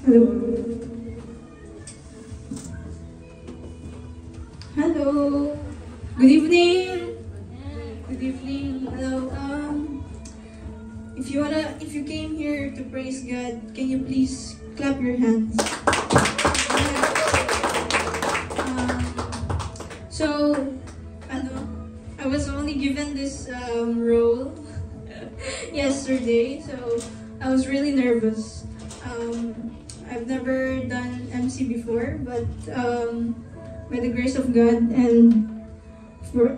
Hello. Hello. Good evening. Good evening. Hello. If you came here to praise God, can you please clap your hands? So, I was only given this role yesterday, so I was really nervous. I've never done MC before, but by the grace of God and for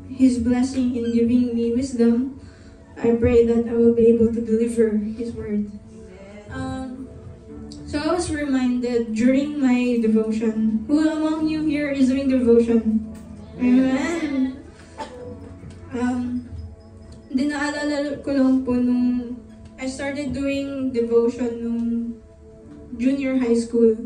His blessing in giving me wisdom, I pray that I will be able to deliver His word. So I was reminded during my devotion. Who among you here is doing devotion? Amen. Dinaalala ko lang po nung I started doing devotion nung junior high school.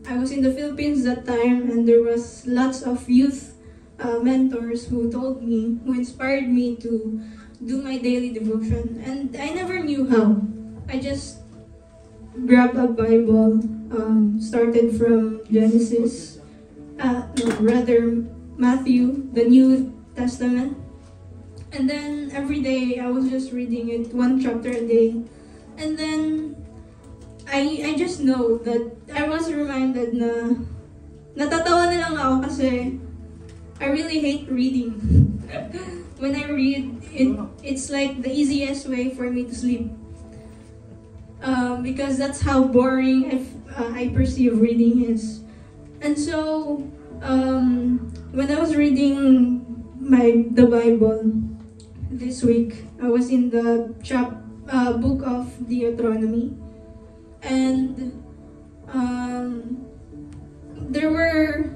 I was in the Philippines that time, and there was lots of youth mentors who told me, who inspired me to do my daily devotion. And I never knew how. I just grabbed a Bible, started from Genesis, Matthew, the New Testament. And then every day I was just reading it, one chapter a day. And then I just know that I was reminded na natatawa na lang ako kasi I really hate reading. When I read, it's like the easiest way for me to sleep. Because that's how boring I perceive reading is. And so, when I was reading the Bible this week, I was in the book of Deuteronomy, and there were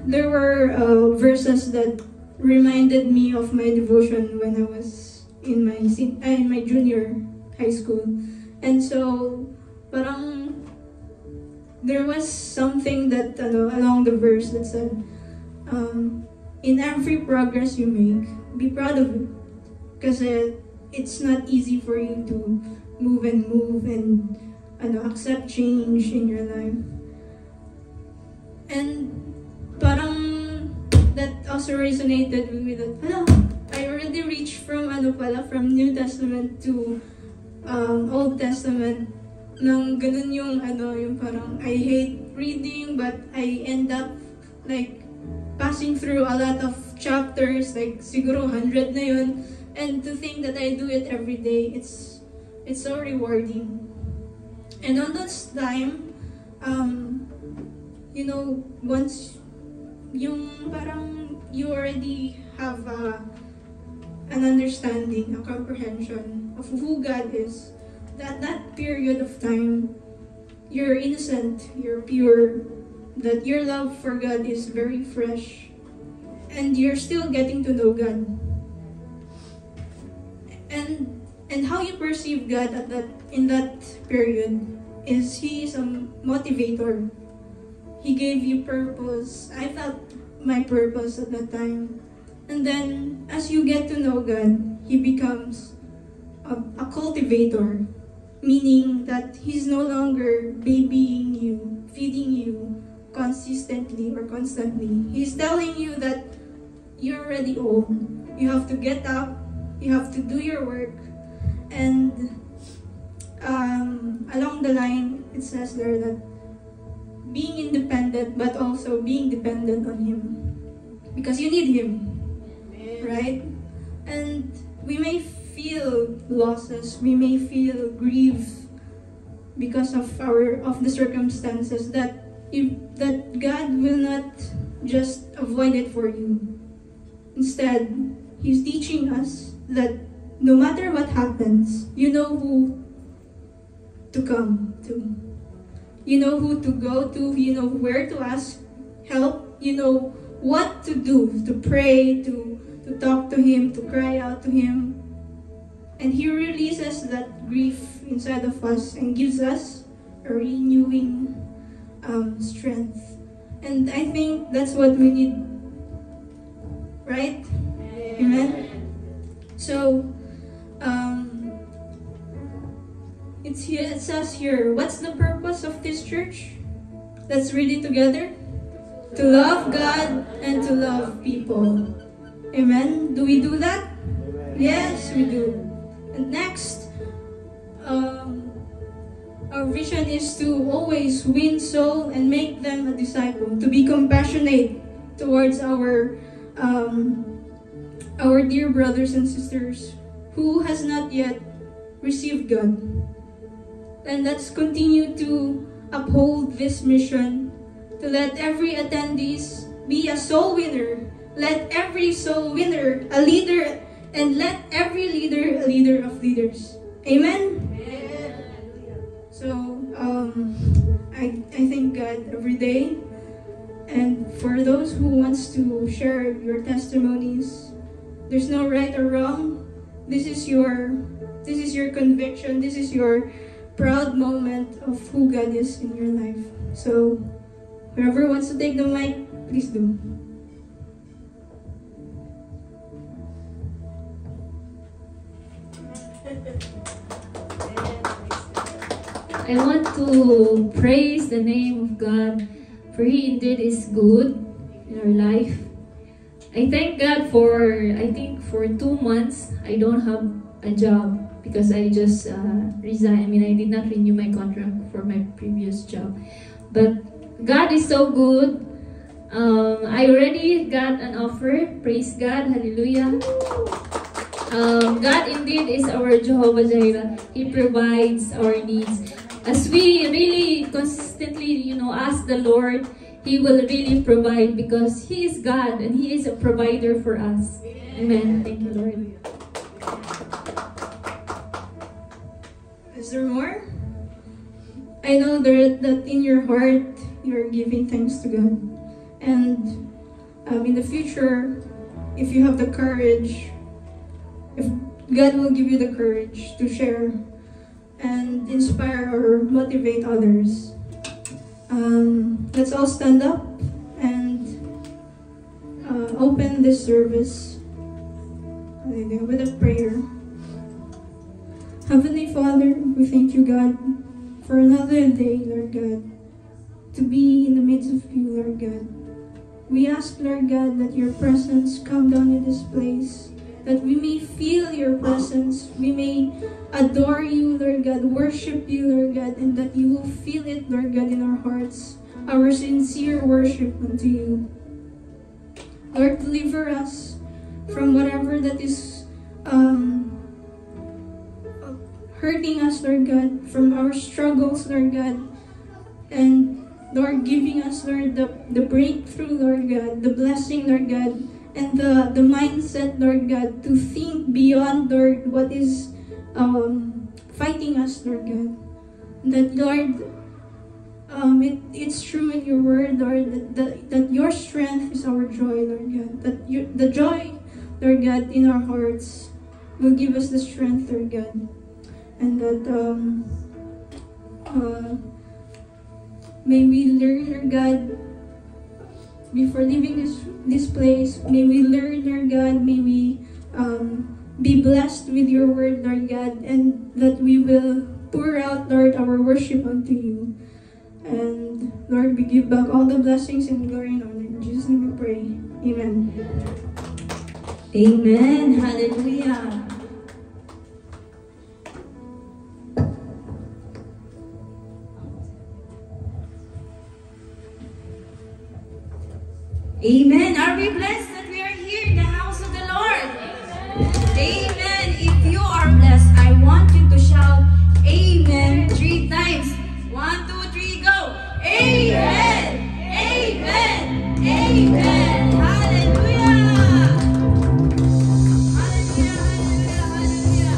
verses that reminded me of my devotion when I was in my junior high school. And so, parang there was something that along the verse that said, in every progress you make, be proud of it. Kasi it's not easy for you to move and accept change in your life. And parang that also resonated with me that, I already reached from from New Testament to Old Testament. Nang ganun yung parang I hate reading, but I end up like passing through a lot of chapters, like siguro 100 na yun. And to think that I do it every day, it's so rewarding. And on this time, once yung parang you already have an understanding, a comprehension of who God is, that period of time, you're innocent, you're pure, that your love for God is very fresh, and you're still getting to know God. And how you perceive God in that period is He is a motivator. He gave you purpose. I felt my purpose at that time. And then as you get to know God, He becomes a cultivator, meaning that He's no longer babying you, feeding you consistently or constantly. He's telling you that you're already old. You have to get up, you have to do your work. And along the line, it says there that being independent, but also being dependent on Him. Because you need Him, right? And we may feel losses, we may feel grief because of the circumstances that God will not just avoid it for you. Instead, He's teaching us that no matter what happens, you know who to come to. You know who to go to, you know where to ask help, you know what to do, to pray, to talk to Him, to cry out to Him. And He releases that grief inside of us and gives us a renewing strength. And I think that's what we need, right? Amen? So, it says here, what's the purpose of this church? Let's read it together. To love God and to love people. Amen? Do we do that? Yes, we do. And next, our vision is to always win soul and make them a disciple. To be compassionate towards our dear brothers and sisters who has not yet received God. And let's continue to uphold this mission, to let every attendees be a soul winner. Let every soul winner a leader, and let every leader a leader of leaders. Amen? So, I thank God every day. And for those who wants to share your testimonies, there's no right or wrong. This is your conviction. This is your proud moment of who God is in your life. So, whoever wants to take the mic, please do. I want to praise the name of God, for He indeed is good in our life. I thank God for, I think for 2 months, I don't have a job because I just resigned. I mean, I did not renew my contract for my previous job. But God is so good. I already got an offer. Praise God. Hallelujah. God indeed is our Jehovah Jireh. He provides our needs. As we really consistently, ask the Lord, He will really provide because He is God and He is a provider for us. Amen. Thank you, Lord. Is there more? I know that in your heart, you're giving thanks to God. And in the future, if you have the courage, if God will give you the courage to share and inspire or motivate others, let's all stand up and open this service with a prayer. Heavenly Father, we thank you, God, for another day, Lord God, to be in the midst of you, Lord God. We ask, Lord God, that your presence come down in this place, that we may feel your presence, we may adore you, Lord God, worship you, Lord God, and that you will feel it, Lord God, in our hearts, our sincere worship unto you. Lord, deliver us from whatever that is hurting us, Lord God, from our struggles, Lord God, and Lord, giving us, Lord, the breakthrough, Lord God, the blessing, Lord God, and the mindset, Lord God, to think beyond, Lord, what is fighting us, Lord God. That, Lord, it's true in your word, Lord, that your strength is our joy, Lord God. That the joy, Lord God, in our hearts will give us the strength, Lord God. And that may we learn, Lord God, before leaving this place, may we learn, Lord God, may we be blessed with your word, Lord God, and that we will pour out, Lord, our worship unto you. And Lord, we give back all the blessings and glory and honor. In Jesus' name we pray. Amen. Amen. Hallelujah. Amen. Are we blessed that we are here in the house of the Lord? Amen. If you are blessed, I want you to shout Amen 3 times. 1, 2, 3, go. Amen. Amen. Amen. Hallelujah. Hallelujah. Hallelujah. Hallelujah.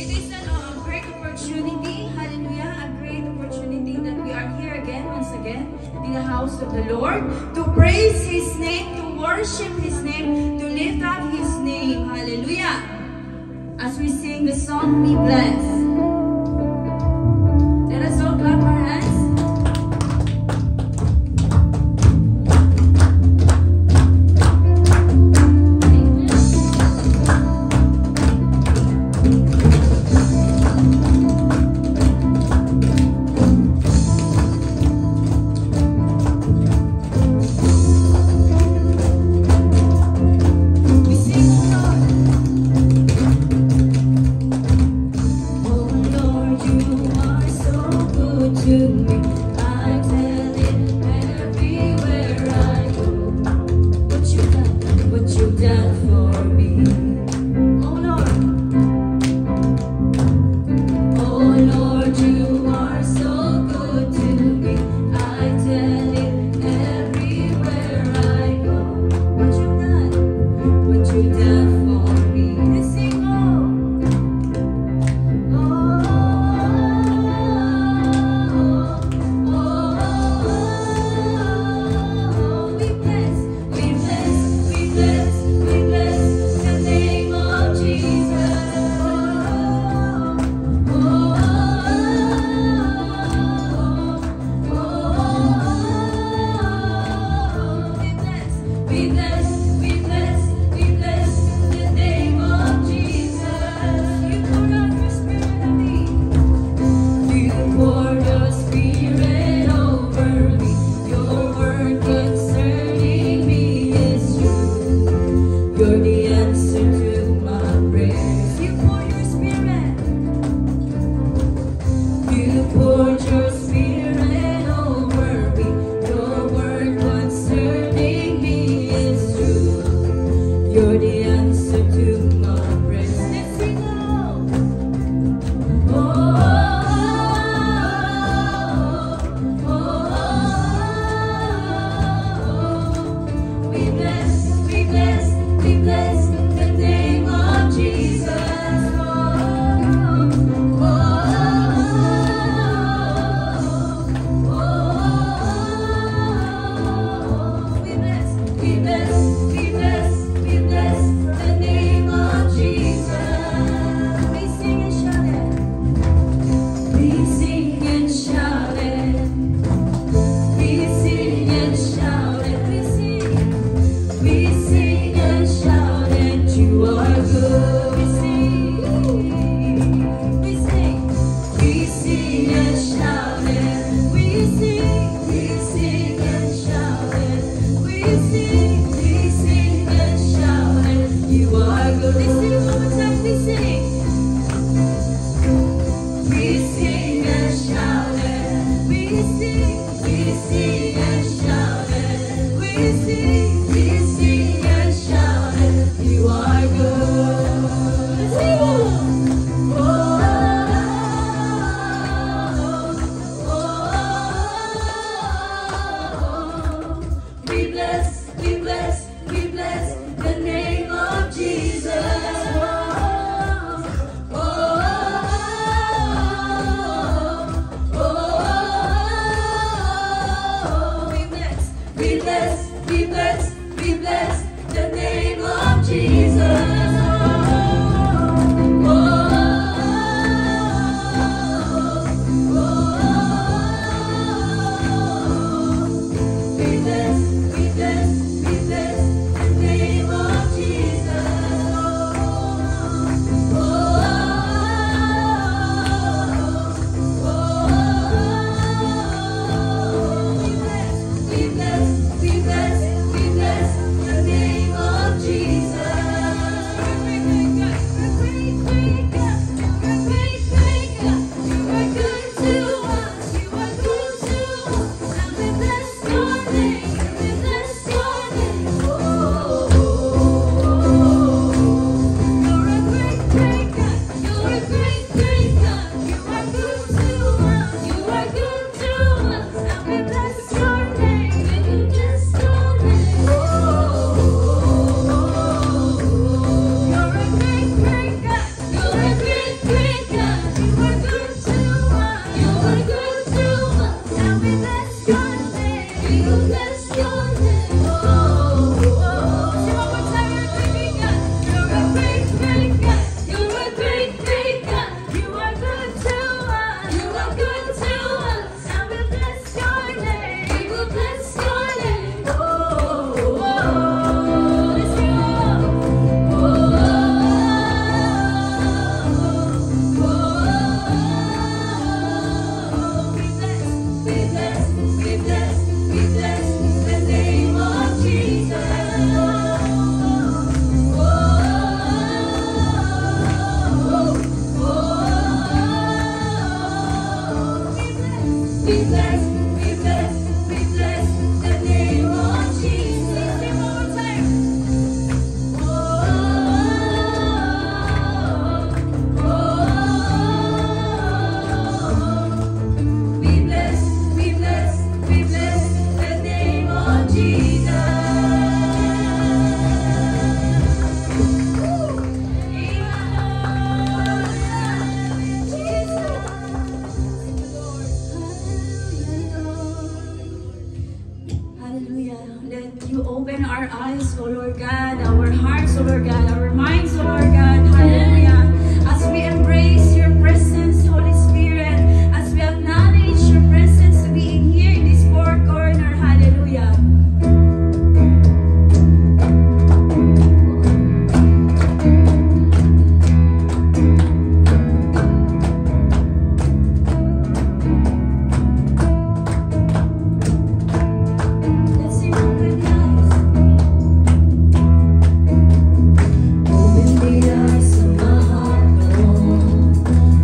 It is a great opportunity. Hallelujah. A great opportunity that we are here again, once again, in the house of the Lord, to praise His name, to worship His name, to lift up His name. Hallelujah. As we sing the song, Be Blessed. Let us all clap our hands.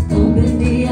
Open the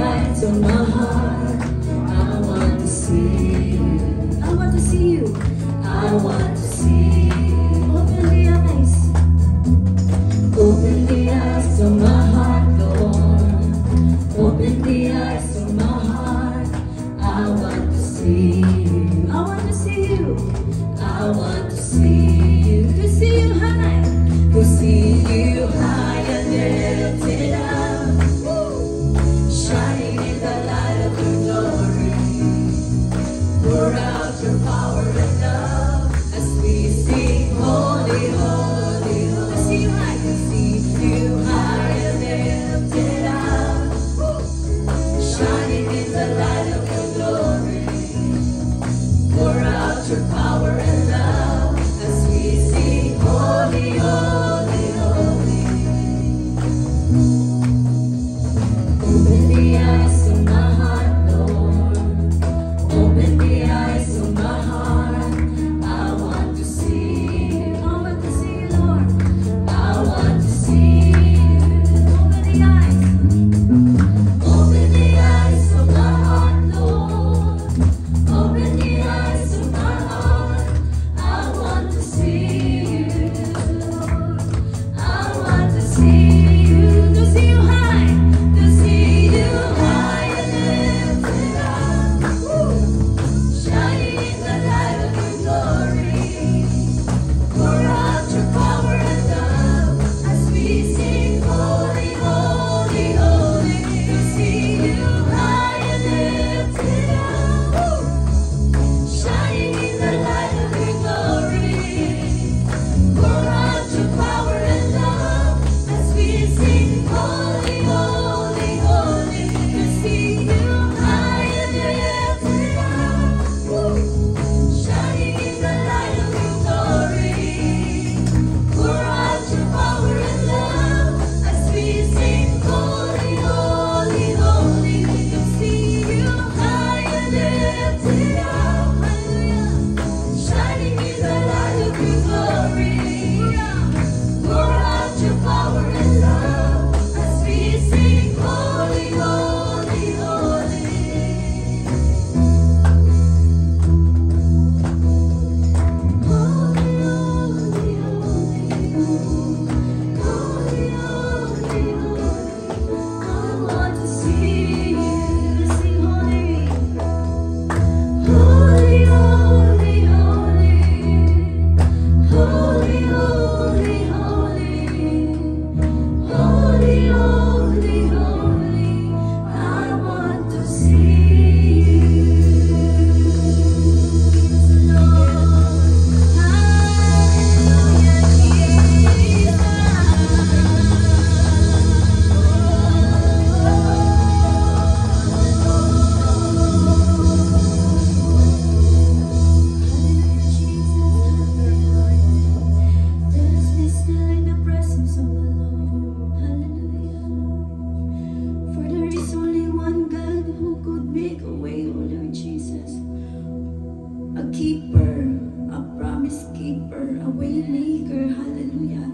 keeper, a way maker, hallelujah.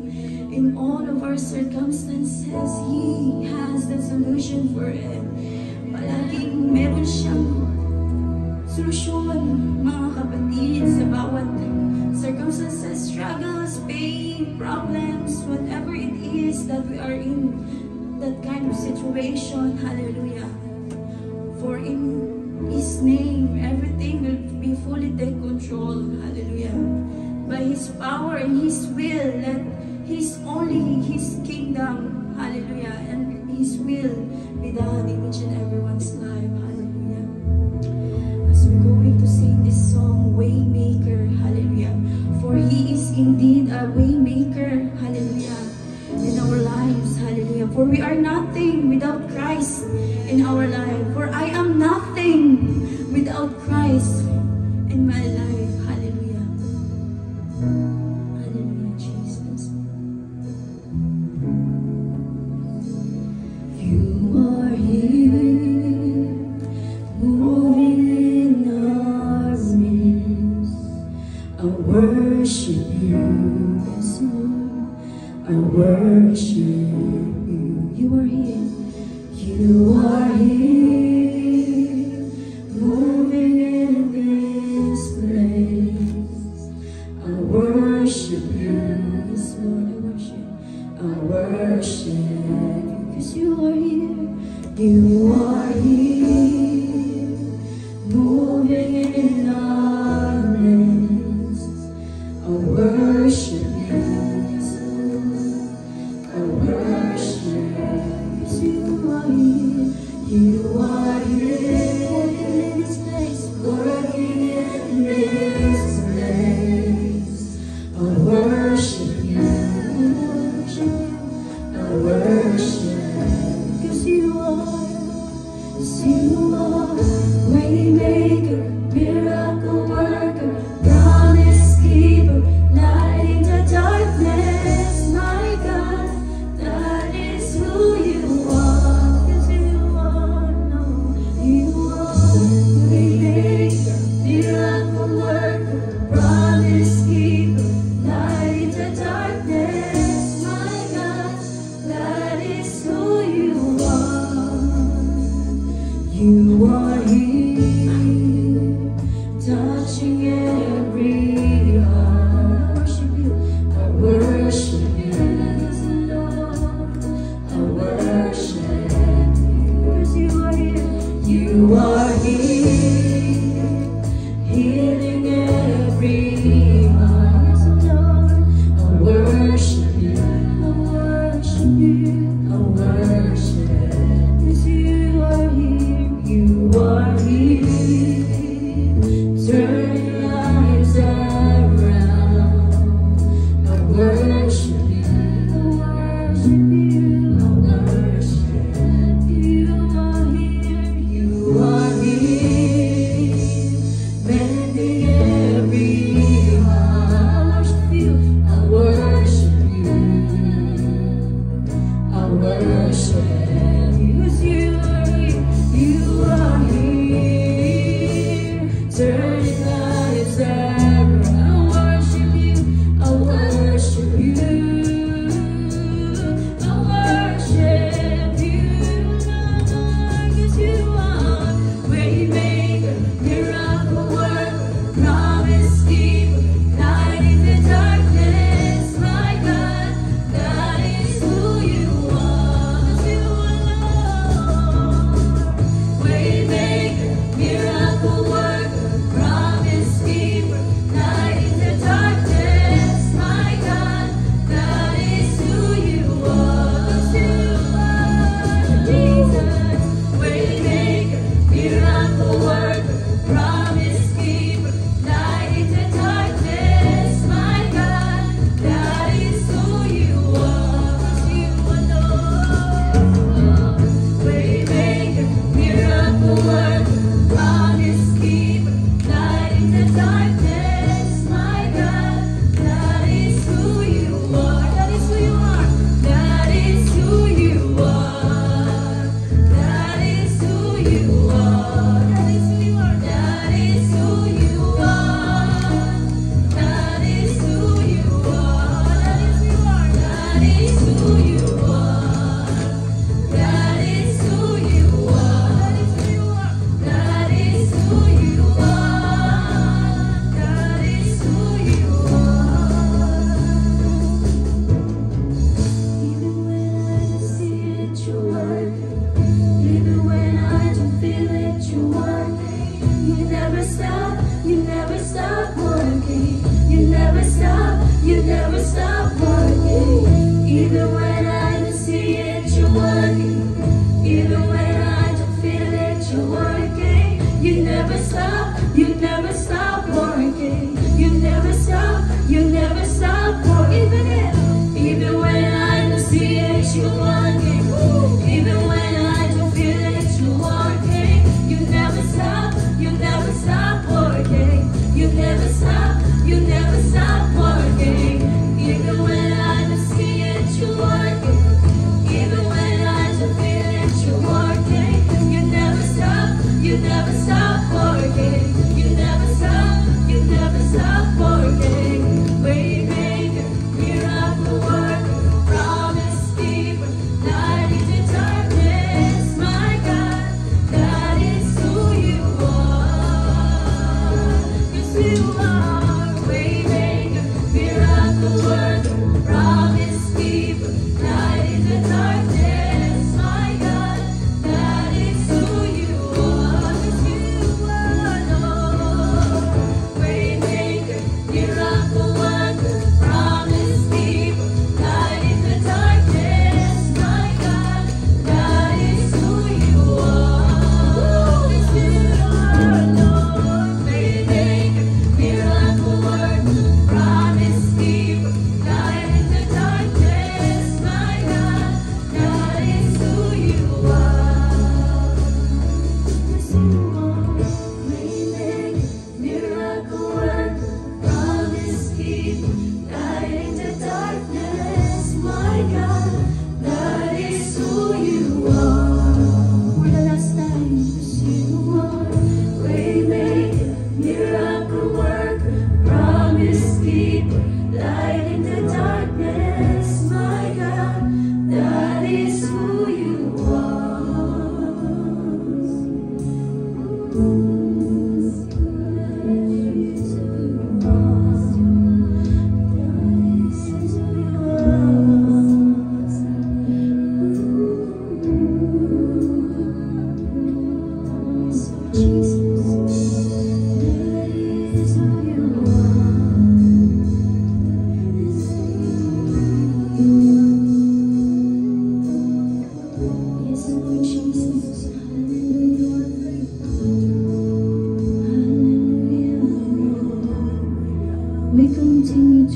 In all of our circumstances, He has the solution for it. Palaging meron siyang solusyon, mga kapatid, sa bawat circumstances, struggles, pain, problems, whatever it is that we are in that kind of situation, hallelujah. For in His name, everything will be fully take control, hallelujah. By His power and His will, let His kingdom, hallelujah, and His will be done in each and everyone's life, hallelujah. As we're going to sing this song, Waymaker, hallelujah. For He is indeed a waymaker, hallelujah, in our lives, hallelujah. For we are nothing without Christ in our life. For I am nothing without Christ in my life, hallelujah. Hallelujah, Jesus. You are here, moving in our midst. I worship You this morning. I worship You. You are here. You are here, moving in this place. I worship You this morning. I worship You. 'Cause You are here. You are here, moving in our midst. I worship You. I worship You. You are here, working in this place, working in this place. I worship You, I worship You, I worship You. 'Cause You are waymaker, miracle worker, promise keeper, light in the darkness, my God, that is who You are. 'Cause You are now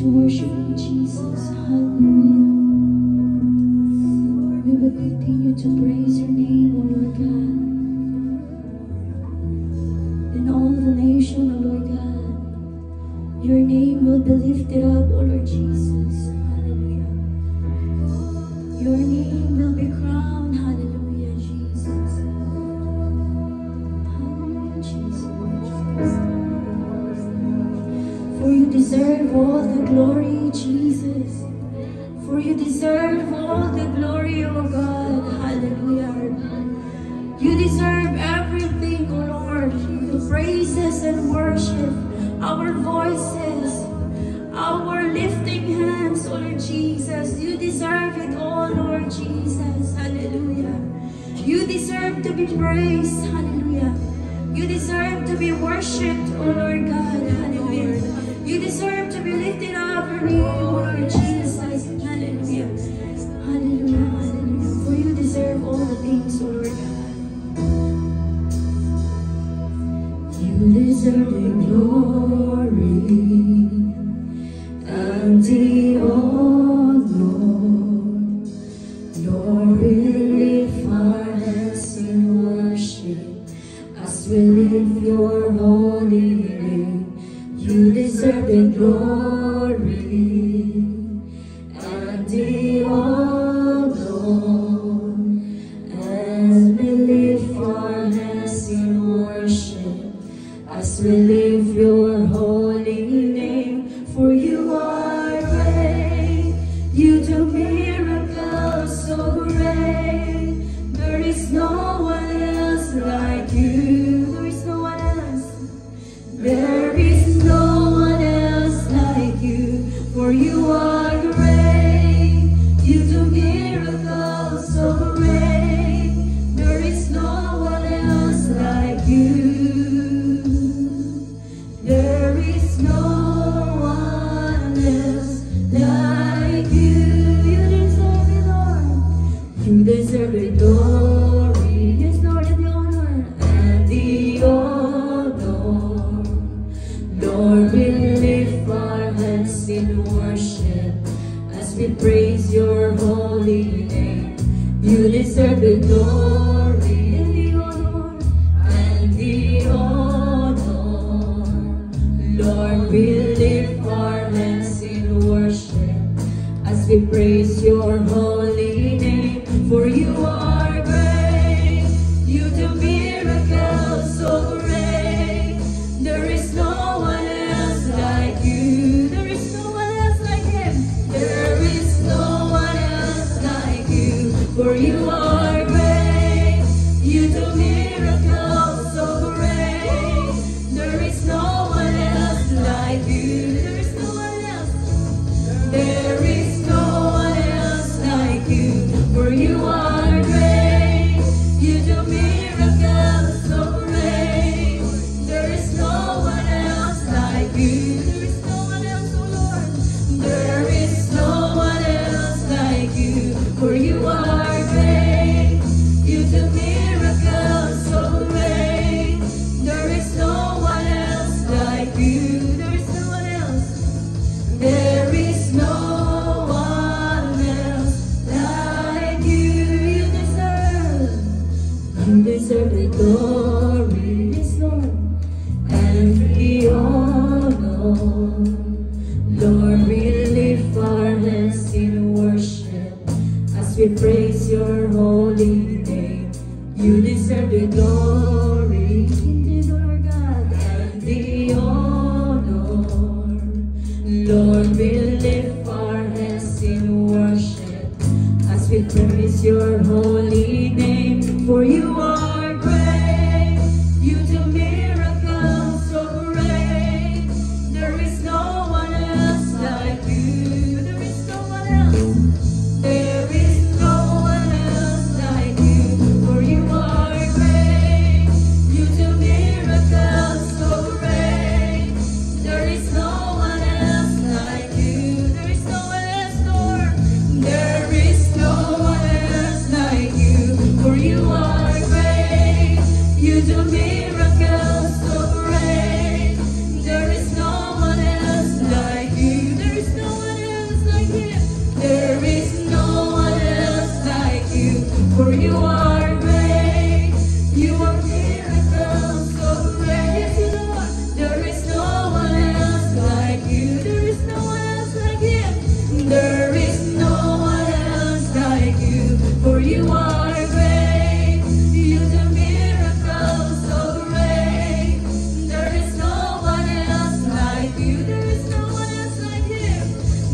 to worship you, Jesus. Hallelujah. We will continue to praise your name, O Lord God. In all the nation, O Lord God, your name will be lifted up, O Lord Jesus. Hallelujah. Your name will be crowned. Hallelujah, Jesus. Hallelujah, Jesus. For you deserve all the glory, Jesus. For you deserve all the glory, O God. Hallelujah. You deserve everything, O Lord. The praises and worship, our voices, our lifting hands, O Lord Jesus. You deserve it all, Lord Jesus. Hallelujah. You deserve to be praised. Hallelujah. You deserve to be worshipped, O Lord God. Hallelujah. You deserve to be lifted up, your name, O Lord Jesus. Hallelujah. Hallelujah. Hallelujah. For you deserve all the things, O Lord God. You deserve the glory and the honor. Lord, we lift our hands in worship as we lift your holy name. You deserve the glory and the honor. As we lift our hands in worship, as we lift your holy name, for you are great. You do miracles so great. There is no one else like you. There is no one else. There is no one else like you. For you are great. You do miracles so great. There is no one else like you. There is no one else like you. You deserve it, Lord. You deserve the glory. Yes, Lord, and the honor. And the honor. Lord, we lift our hands in worship as we praise your holy name. You deserve the glory and the honor. And the honor. Lord, we lift our hands in worship as we praise your holy name. For you are great. You do miracles so great. There is no one else like you. There is no one else like him. There is no one else like you. For you are great. You do miracles so great. There is no one else like you. There is no one else. There is no one else like you. For you are great. You do miracles so great. There is no one else like you. There is no one else, oh Lord. There is no one else like you. For you are great. You do miracles so great. There is no one else like you. There is no one else. There is no one else like you. You deserve the glory, yes, Lord, and the honor. Lord, we lift our hands in worship as we praise your holy name. You deserve the glory, indeed, Lord God, and the honor. Lord, we lift our hands in worship as we praise your holy name. For you are great. You do miracles so great. There is no one else like you. There is no one else. There is no one else like you. For you are great. for you are great. You are miracles so great. Yes, Lord, there is no one else like you. There is no one else like Him. There is no one else like you, for you are great. You do miracles so great. There is no one else like you. There is no one else like Him.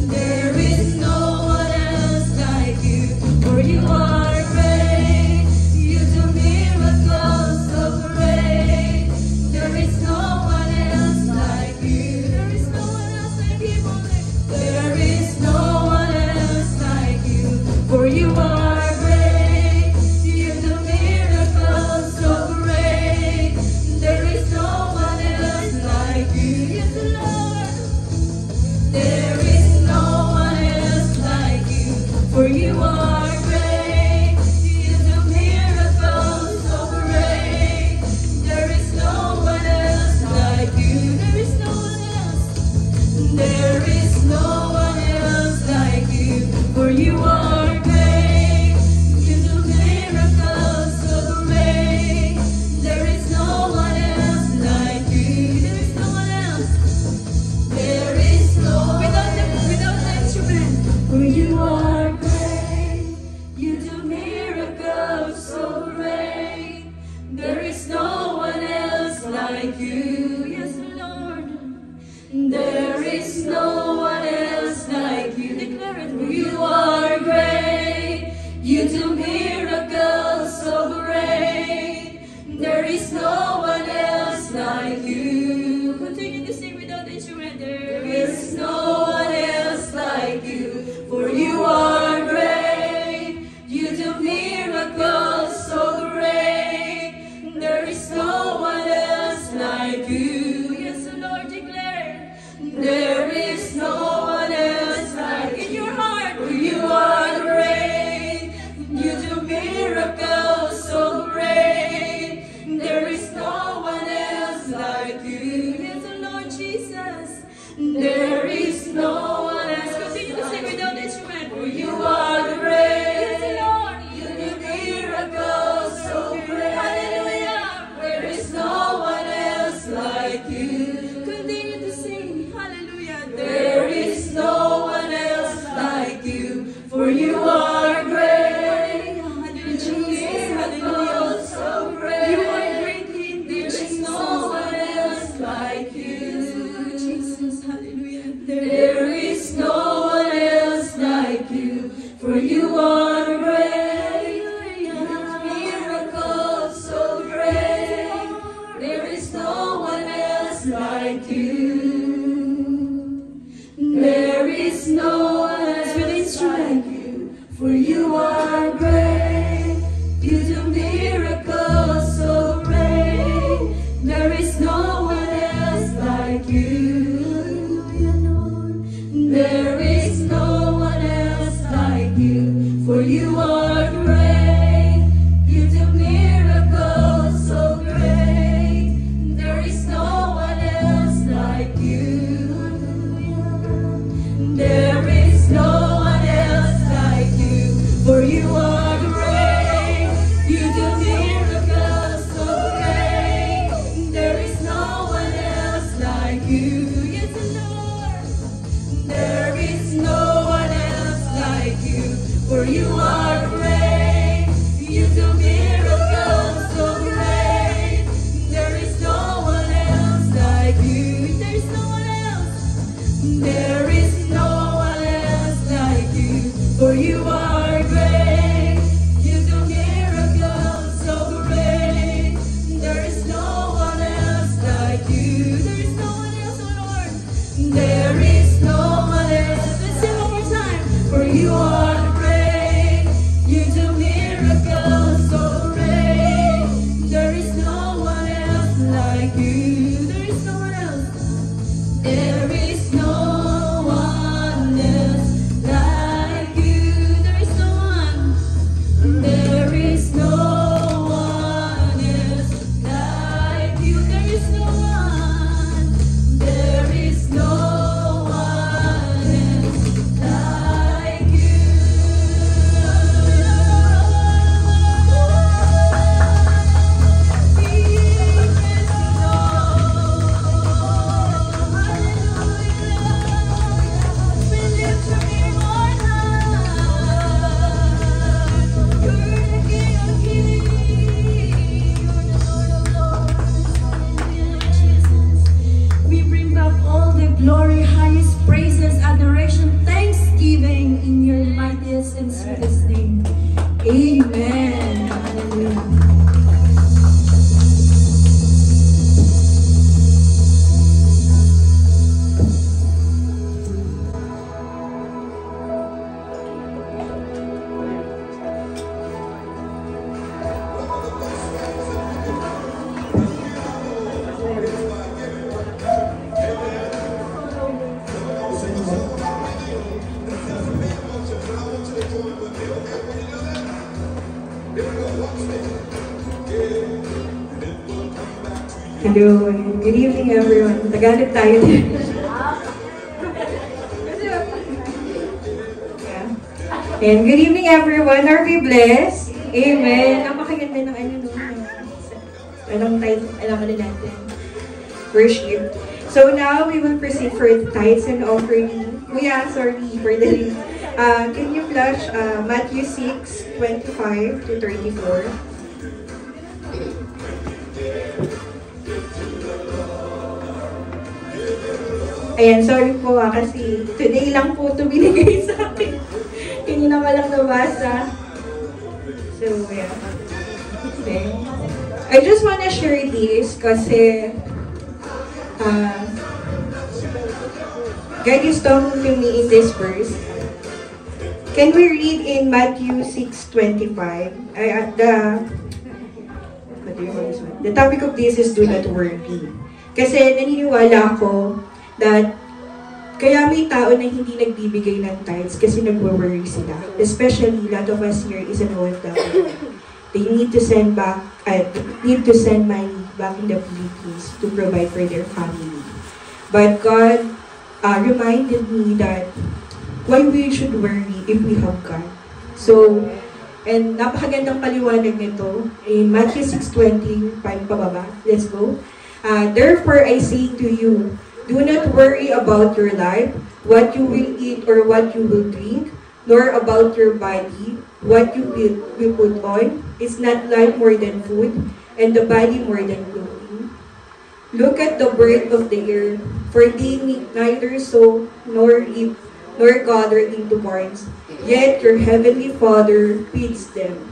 There is no one else like you, for you are great. You do miracles so great. There is no one else like you. There is no one else like you. There is no one else like you, for you are great. You do miracles so great. There is no one else like you. Yes, Lord. There is no one else like you, for you are great. You do miracles so great. There is no one else like you. There is no one else. There is no one else like you, for you are great. You do miracles so great. There is no one else like you. There is no one else. There is no without the instrument. For you are great. You do miracles so great. There is no one else like you. Yes, Lord. There is no one else like you. Declare it. For you are great. You do miracles so great. There is no one else like you. Continue to sing without the instrument. There is no one else like you, for you are great. You do miracles so great. There is no one else like you. Yes, Lord, declare. There is no one else like in your heart. For you are great. You do miracles so great. There is no one else like you. Yes, Lord Jesus. There is no one else. Continue to sing without instrument. For you are great. Yes, Lord. You do miracles so great. Hallelujah. There is no one else like you. Continue to sing. Hallelujah. There is no one else like you, for you are great. You do miracles so great. You are great indeed. There is no one else like you. Jesus, hallelujah. There is no one else like you, for you are great. You do miracles so great. There is no one else like you. There is no one else like you, for you are great. You do miracles so great. There is no one else like you. There is no one else like you, for you are great. You do miracles so great. There is no one else like you. There is no one else like you, Hello, good evening everyone. Tagalog tayo din. And good evening everyone. Are we blessed? Amen. Napakaganda ng ano nun. Anong time, alam na natin. Worship. So now we will proceed for the tithes and offering. Kuya, sorry for the link. Can you flash Matthew 6:25 to 34? Ayan, sorry po kasi today lang po ito binigay sa akin. Hindi na walang nabasa. So, yeah. Okay. I just wanna share this kasi God is talking to me in this verse. Can we read in Matthew 6:25? The topic of this is do not worry. Kasi naniniwala ako that kaya may tao na hindi nagbibigay ng tithes kasi nagwo-worry sila. Especially, a lot of us here is an OFW. They need to send money back in the Philippines to provide for their family. But God reminded me that why we should worry if we have God. So, and napakagandang paliwanag nito in Matthew 6:25 pababa. Let's go. Therefore I say to you, do not worry about your life, what you will eat or what you will drink, nor about your body, what you will put on. Is not life more than food, and the body more than clothing? Look at the birds of the air, for they neither sow nor reap nor gather into barns, yet your heavenly Father feeds them.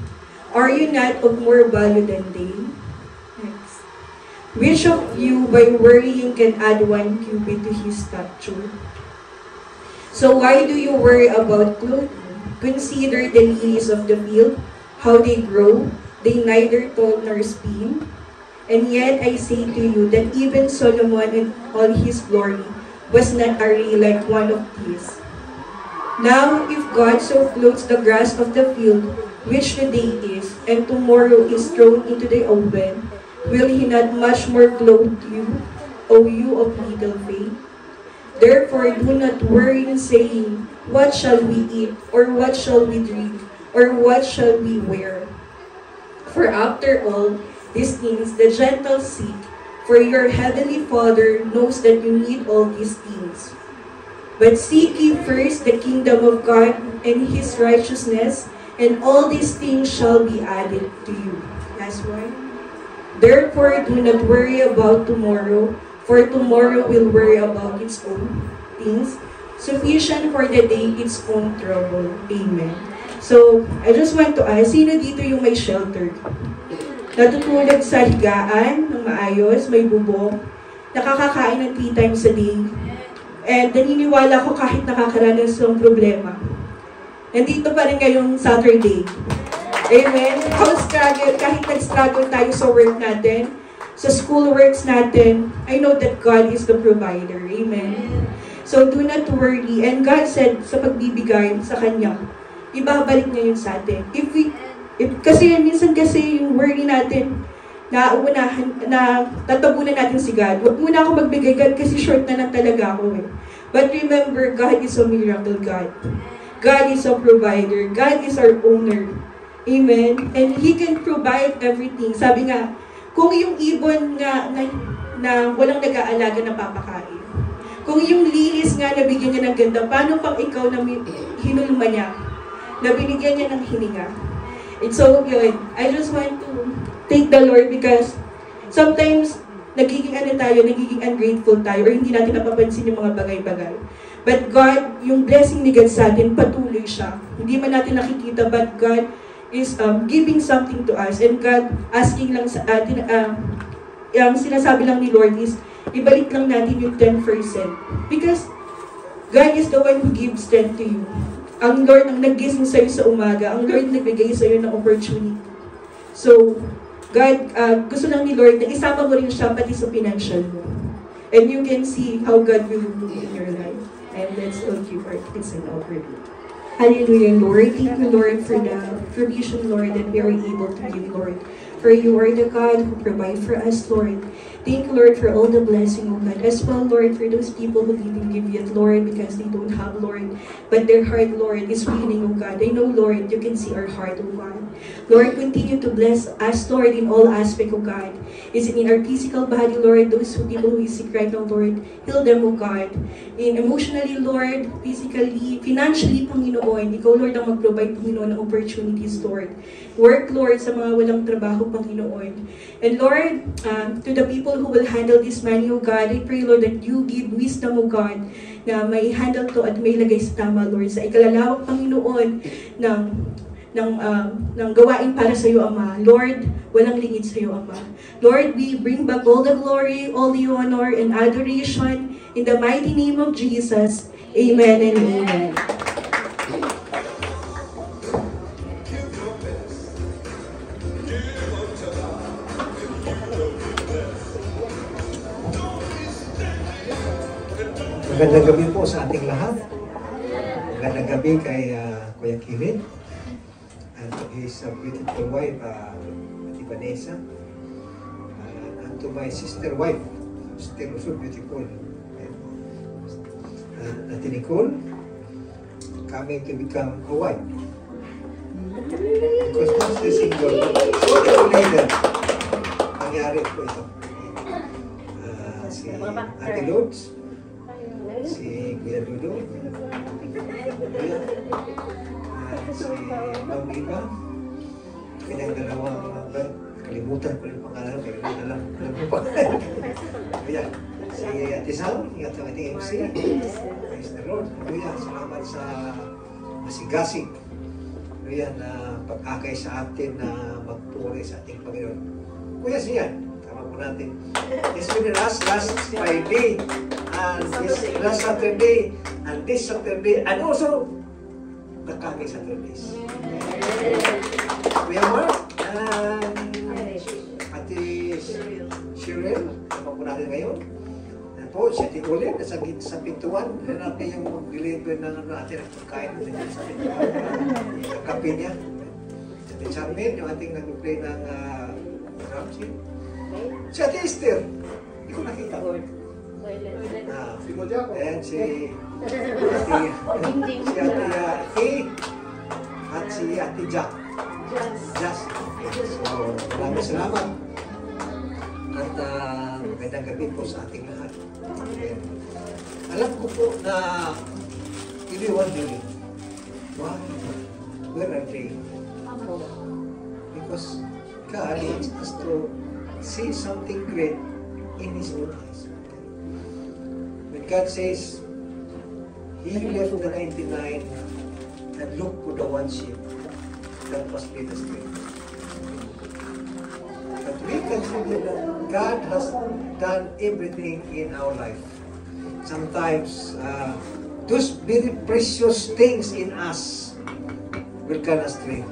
Are you not of more value than they? Next. Which of you by worrying can add 1 cubit to his stature? So why do you worry about clothing? Consider the lilies of the field, how they grow, they neither toil nor spin. And yet I say to you that even Solomon in all his glory was not arrayed like one of these. Now if God so clothes the grass of the field, which today is, and tomorrow is thrown into the oven, will he not much more clothe you, O you of little faith? Therefore do not worry in saying, what shall we eat, or what shall we drink, or what shall we wear? For after all these things the Gentiles seek, for your heavenly Father knows that you need all these things. But seek ye first the kingdom of God and his righteousness, and all these things shall be added to you. That's why. Therefore do not worry about tomorrow, for tomorrow will worry about its own things. Sufficient for the day its own trouble. Amen. So, I just want to ask, sino dito yung may shelter? Natutulog sa higaan ng maayos, may bubong, nakakakain ng 3 times a day, and naniniwala ko kahit nakakaranas ng problema, nandito pa rin ngayong Saturday. Amen? Kahit nag-struggle tayo sa work natin, sa school works natin, I know that God is the provider. Amen? So do not worry. And God said sa pagbibigay sa Kanya, ibabalik niya yun sa atin. Kasi minsan kasi yung worry natin, tatabunan natin si God. Huwag muna ako magbigay, God, kasi short na lang talaga ako eh. But remember, God is a miracle God. God is a provider. God is our owner. Amen? And He can provide everything. Sabi nga, kung yung ibon na walang nag-aalaga na papakain, kung yung lilis nga nabigyan niya ng ganda, paano pang ikaw na hinulma niya, na binigyan niya ng hininga? It's so good. I just want to thank the Lord because sometimes nagiging ungrateful tayo or hindi natin napapansin yung mga bagay-bagay. But God, yung blessing ni God sa atin, patuloy siya. Hindi man natin nakikita, but God is giving something to us. And God asking lang sa atin, yung sinasabi lang ni Lord is, ibalik lang natin yung 10%. Because God is the one who gives 10 to you. Ang Lord ang naggising sa'yo sa umaga. Ang Lord nagbigay sa'yo ng opportunity. So, God, gusto lang ni Lord na isama mo rin siya pati sa financial mo. And you can see how God will move in your life. And let's all give our thanks and offering. Hallelujah, Lord. Thank you, Lord, for the provision, Lord, that we are able to give, Lord. For you are the God who provides for us, Lord. Thank you, Lord, for all the blessing, oh God. As well, Lord, for those people who didn't give yet, Lord, because they don't have, Lord. But their heart, Lord, is willing, oh God. I know, Lord, you can see our heart, oh God. Lord, continue to bless us, Lord, in all aspects, oh God. Is it in our physical body, Lord, those people who is sick right now, Lord, heal them, oh God. In emotionally, Lord, physically, financially, Panginoon, Ikaw, Lord, ang mag-provide, Panginoon, ng opportunities, Lord. Work, Lord, sa mga walang trabaho, Panginoon. And Lord, to the people who will handle this money, oh God, I pray, Lord, that you give wisdom, oh God, na may handle to at may lagay sa tama, Lord, sa ikalalawak, Panginoon, ng gawain para sa iyo, Ama. Lord, walang lingid sa iyo, Ama. Lord, we bring back all the glory, all the honor, and adoration in the mighty name of Jesus. Amen and amen. Magandang gabi po sa ating lahat. Magandang gabi kay Kuya Kevin and to his beautiful wife, Ate Vanessa, and to my sister wife, still also beautiful, Ate Nicole, coming to become a wife. Because once the single, sooner or later, nangyari po ito. Si Ate Lourdes, si Kuya Dudo, si Ma'am Iba, kanyang dalawang kalimutan ko yung pangalan, pero hindi alam mo pa. Ayan, si Ate Sam, yung ating MC, praise the Lord. Ayan, salamat sa masigasig. Ayan, na pag-akay sa atin na magpuri sa ating Panginoon. Kuya siya, tama po natin. It's been last Friday, and this last Saturday, and this Saturday, and also the coming Saturdays. Kuya Mark, and Ate Cheryl, tama po natin ngayon. Yan po, si Ate Ulit, sa pintuan, natin yung mag-deliver ng natin ang pagkain sa pintuan, ang kape niya. Si Ate Charmin, yung ating nag-play ng Ramsey. Si Ate Esther, hindi ko nakita. And si Ate Kate at si Ate Jack. So, maraming salamat. At magandang gabi po sa ating lahat. And, alam ko po na you'll be wondering, wow, where are they? Because God wants us to see something great in His own eyes. When God says, He left the 99 and looked for the one sheep that was made astray. But we consider that God has done everything in our life. Sometimes, those very precious things in us will gone astray.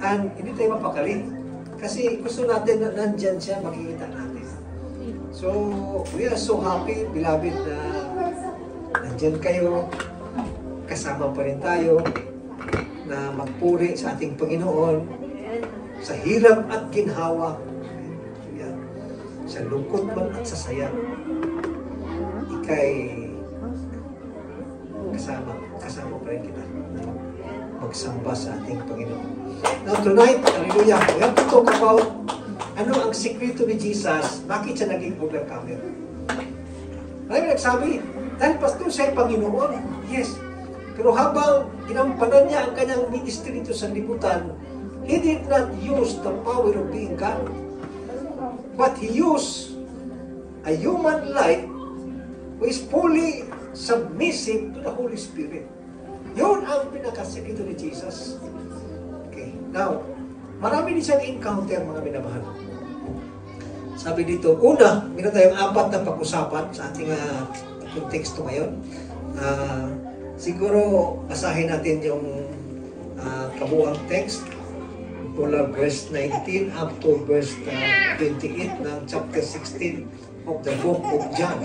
And hindi tayo mapakali. Kasi gusto natin na nandyan siya, makikita natin. So, we are so happy, beloved, na nandyan kayo, kasama pa rin tayo, na magpuri sa ating Panginoon, sa hirap at ginhawa, sa lungkot man at sa saya. Ika'y kasama pa rin kita na magsamba sa ating Panginoon. Now tonight, hallelujah, we have to talk about ano ang sikreto ni Jesus, bakit siya naging overcomer. Maraming nagsabi, dahil pastor siya ay Panginoon, yes. Pero habang ginampanan niya ang kanyang ministry dito sa libutan, He did not use the power of being God. But He used a human life who is fully submissive to the Holy Spirit. Yun ang pinakasikreto ni Jesus. Okay, now, marami din siyang encounter, mga minamahal. Sabi dito, una, meron tayong 4 na pag-usapan sa ating konteksto ngayon. Siguro, basahin natin yung kabuang text mula verse 19 up to verse 28 ng chapter 16 of the book of John.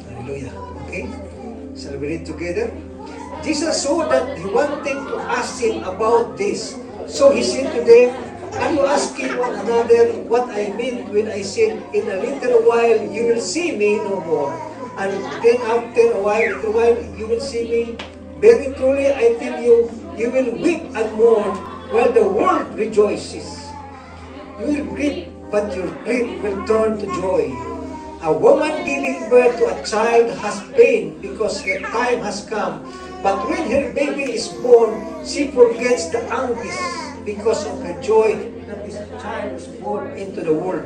Hallelujah. Okay? Shall we read together? Jesus saw that he wanted to ask him about this. So he said to them, Are you asking one another what I mean when I said, in a little while you will see me no more? And then after a while, you will see me. Very truly, I tell you, you will weep and mourn while the world rejoices. You will grieve, but your grief will turn to joy. A woman giving birth to a child has pain because her time has come. But when her baby is born, she forgets the anguish because of her joy that this child is born into the world.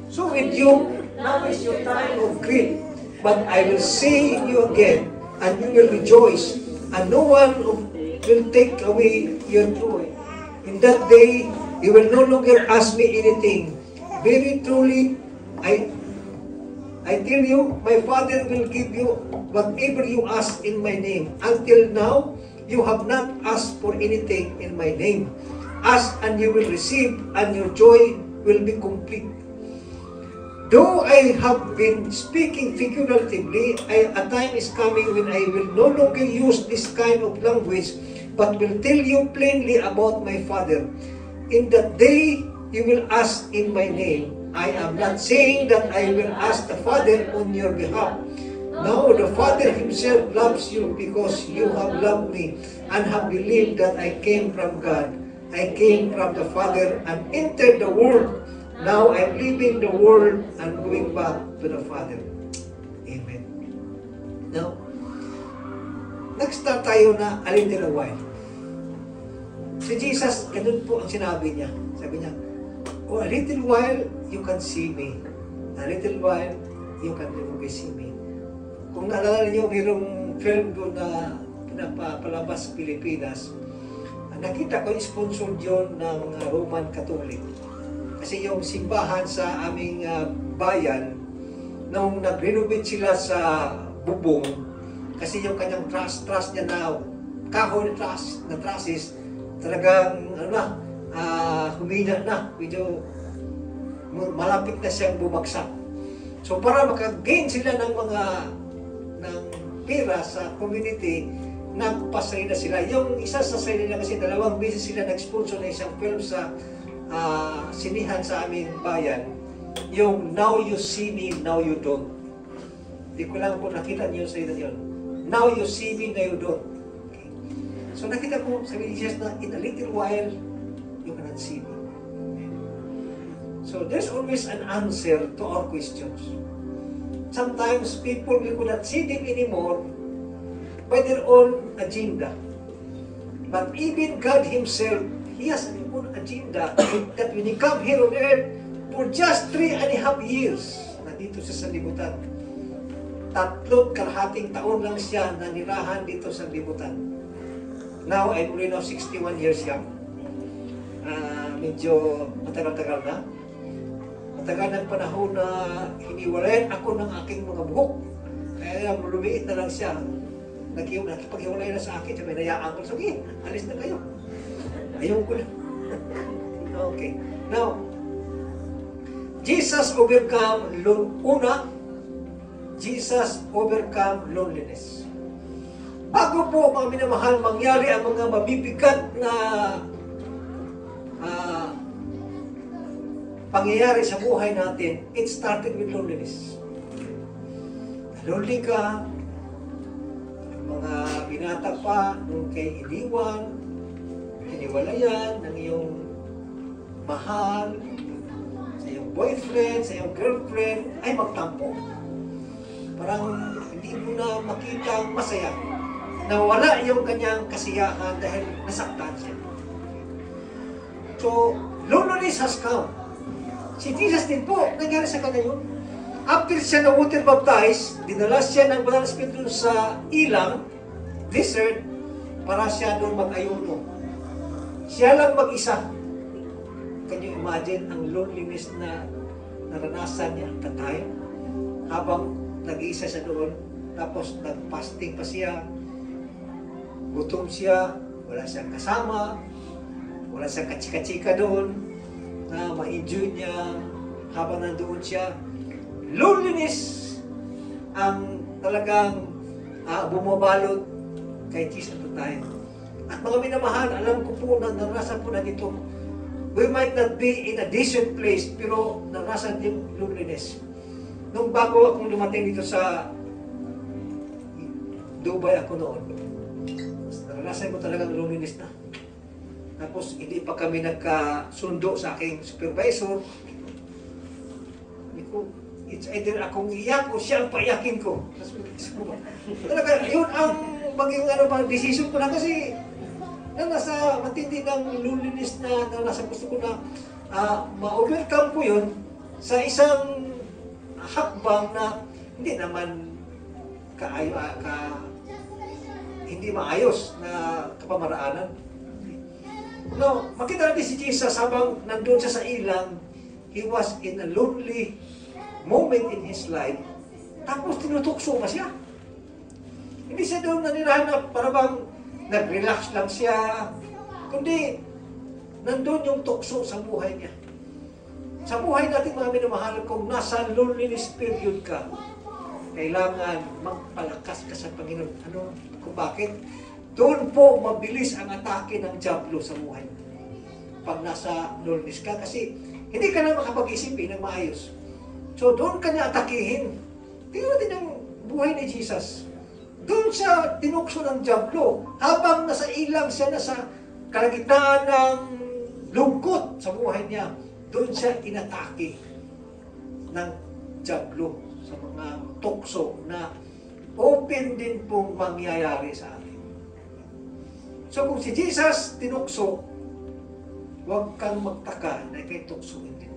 So with you, now is your time of grief. But I will see you again, and you will rejoice, and no one will take away your joy. In that day, you will no longer ask me anything. Very truly, I tell you, my Father will give you whatever you ask in my name. Until now, you have not asked for anything in my name. Ask and you will receive, and your joy will be complete. Though I have been speaking figuratively, a time is coming when I will no longer use this kind of language, but will tell you plainly about my Father. In that day, you will ask in my name. I am not saying that I will ask the Father on your behalf. No, the Father himself loves you because you have loved me and have believed that I came from God. I came from the Father and entered the world. Now I'm leaving the world and going back to the Father. Amen. Now, nag-start tayo na a little while. Si Jesus, ganun po ang sinabi niya. Sabi niya, oh, a little while, you can see me. A little while, you can never see me. Kung naalala niyo, mayroong film doon na pinapalabas sa Pilipinas, nakita ko, sponsored yun ng Roman Catholic. Kasi yung simbahan sa aming bayan, nung nag-renovate sila sa bubong, kasi yung kanyang truss niya na kahoy na trusses, talagang humina na, medyo malapit na siyang bumagsak. So para maka-gain sila ng pera sa community, nagpasay na sila. Yung isa sa sarili nila kasi 2 beses sila nag-sponsor na isang film sa sinihan sa aming bayan, yung Now You See Me, Now You Don't. Hindi ko lang po nakita niyo sa yun. Now You See Me, Now You Don't. Okay. So nakita ko, sabi ni Jesus na, in a little while, you cannot see me. So there's always an answer to our questions. Sometimes people, we could not see them anymore by their own agenda. But even God Himself, He has an own agenda that when He come here on earth for just 3.5 years, nandito sa sanlibutan. 3.5 taon lang siya nanirahan dito sa sanlibutan. Now, I'm only now 61 years young. Medyo matagal-tagal na. Matagal ng panahon na hiniwalayan ako ng aking mga buhok. Kaya lumiit na lang siya. Nakipaghiwalay na sa akin, sabi, nayaan ko, sabi, alis na kayo. Ayaw ko na. Okay. Now, Jesus overcome Jesus overcome loneliness. Bago po, mga minamahal, mangyari ang mga mabibigat na pangyayari sa buhay natin, it started with loneliness. Lonely ka, mga binata pa, nung kay iniwan, hiniwalayan ng iyong mahal, sa iyong boyfriend, sa iyong girlfriend, ay magtampo. Parang hindi mo na makita ang masaya. Nawala yung kanyang kasiyahan dahil nasaktan siya. So, loneliness has come. Si Jesus din po, nangyari sa kanya yun. After siya na water baptized, dinala siya ng Banal na Espiritu sa ilang, desert, para siya doon mag-ayuno. Siya lang mag-isa. Can you imagine ang loneliness na naranasan niya at that time? Habang nag-iisa siya doon, tapos nag-fasting pa siya, gutom siya, wala siyang kasama, wala siyang kachika-chika doon, na ma-enjoy niya habang nandoon siya. Loneliness ang talagang bumabalot kay Jesus at the time. At mga minamahal, alam ko po na naranasan po na dito. we might not be in a decent place, pero naranasan yung loneliness. Nung bago akong lumating dito sa Dubai ako noon, naranasan ko talagang loneliness na. Tapos hindi pa kami nagkasundo sa aking supervisor. Sabi ko, it's either akong iyak o siya ang paiyakin ko. Talaga, yun ang maging decision ko na kasi nasa matindi ng loneliness na nasa gusto ko na ma-overcome ko yun sa isang hakbang na hindi naman hindi maayos na kapamaraanan. No, makita natin si Jesus habang nandun siya sa ilang, he was in a lonely moment in his life, tapos tinutukso pa siya. Hindi siya doon nanirahan na parang nag-relax lang siya, kundi nandun yung tukso sa buhay niya. Sa buhay natin mga minamahal, kung nasa loneliness period ka, kailangan magpalakas ka sa Panginoon. Ano? Kung bakit? Doon po mabilis ang atake ng diablo sa buhay. Pag nasa loneliness ka, kasi hindi ka na makapag-isipin ng maayos. So doon ka niya atakihin. Tingnan natin yung buhay ni Jesus. Doon siya tinukso ng diablo. Habang nasa ilang siya, nasa kalagitnaan ng lungkot sa buhay niya, doon siya inatake ng diablo sa mga tukso na open din pong mangyayari sa atin. So kung si Jesus tinukso, huwag kang magtaka na ikay tuksuin din.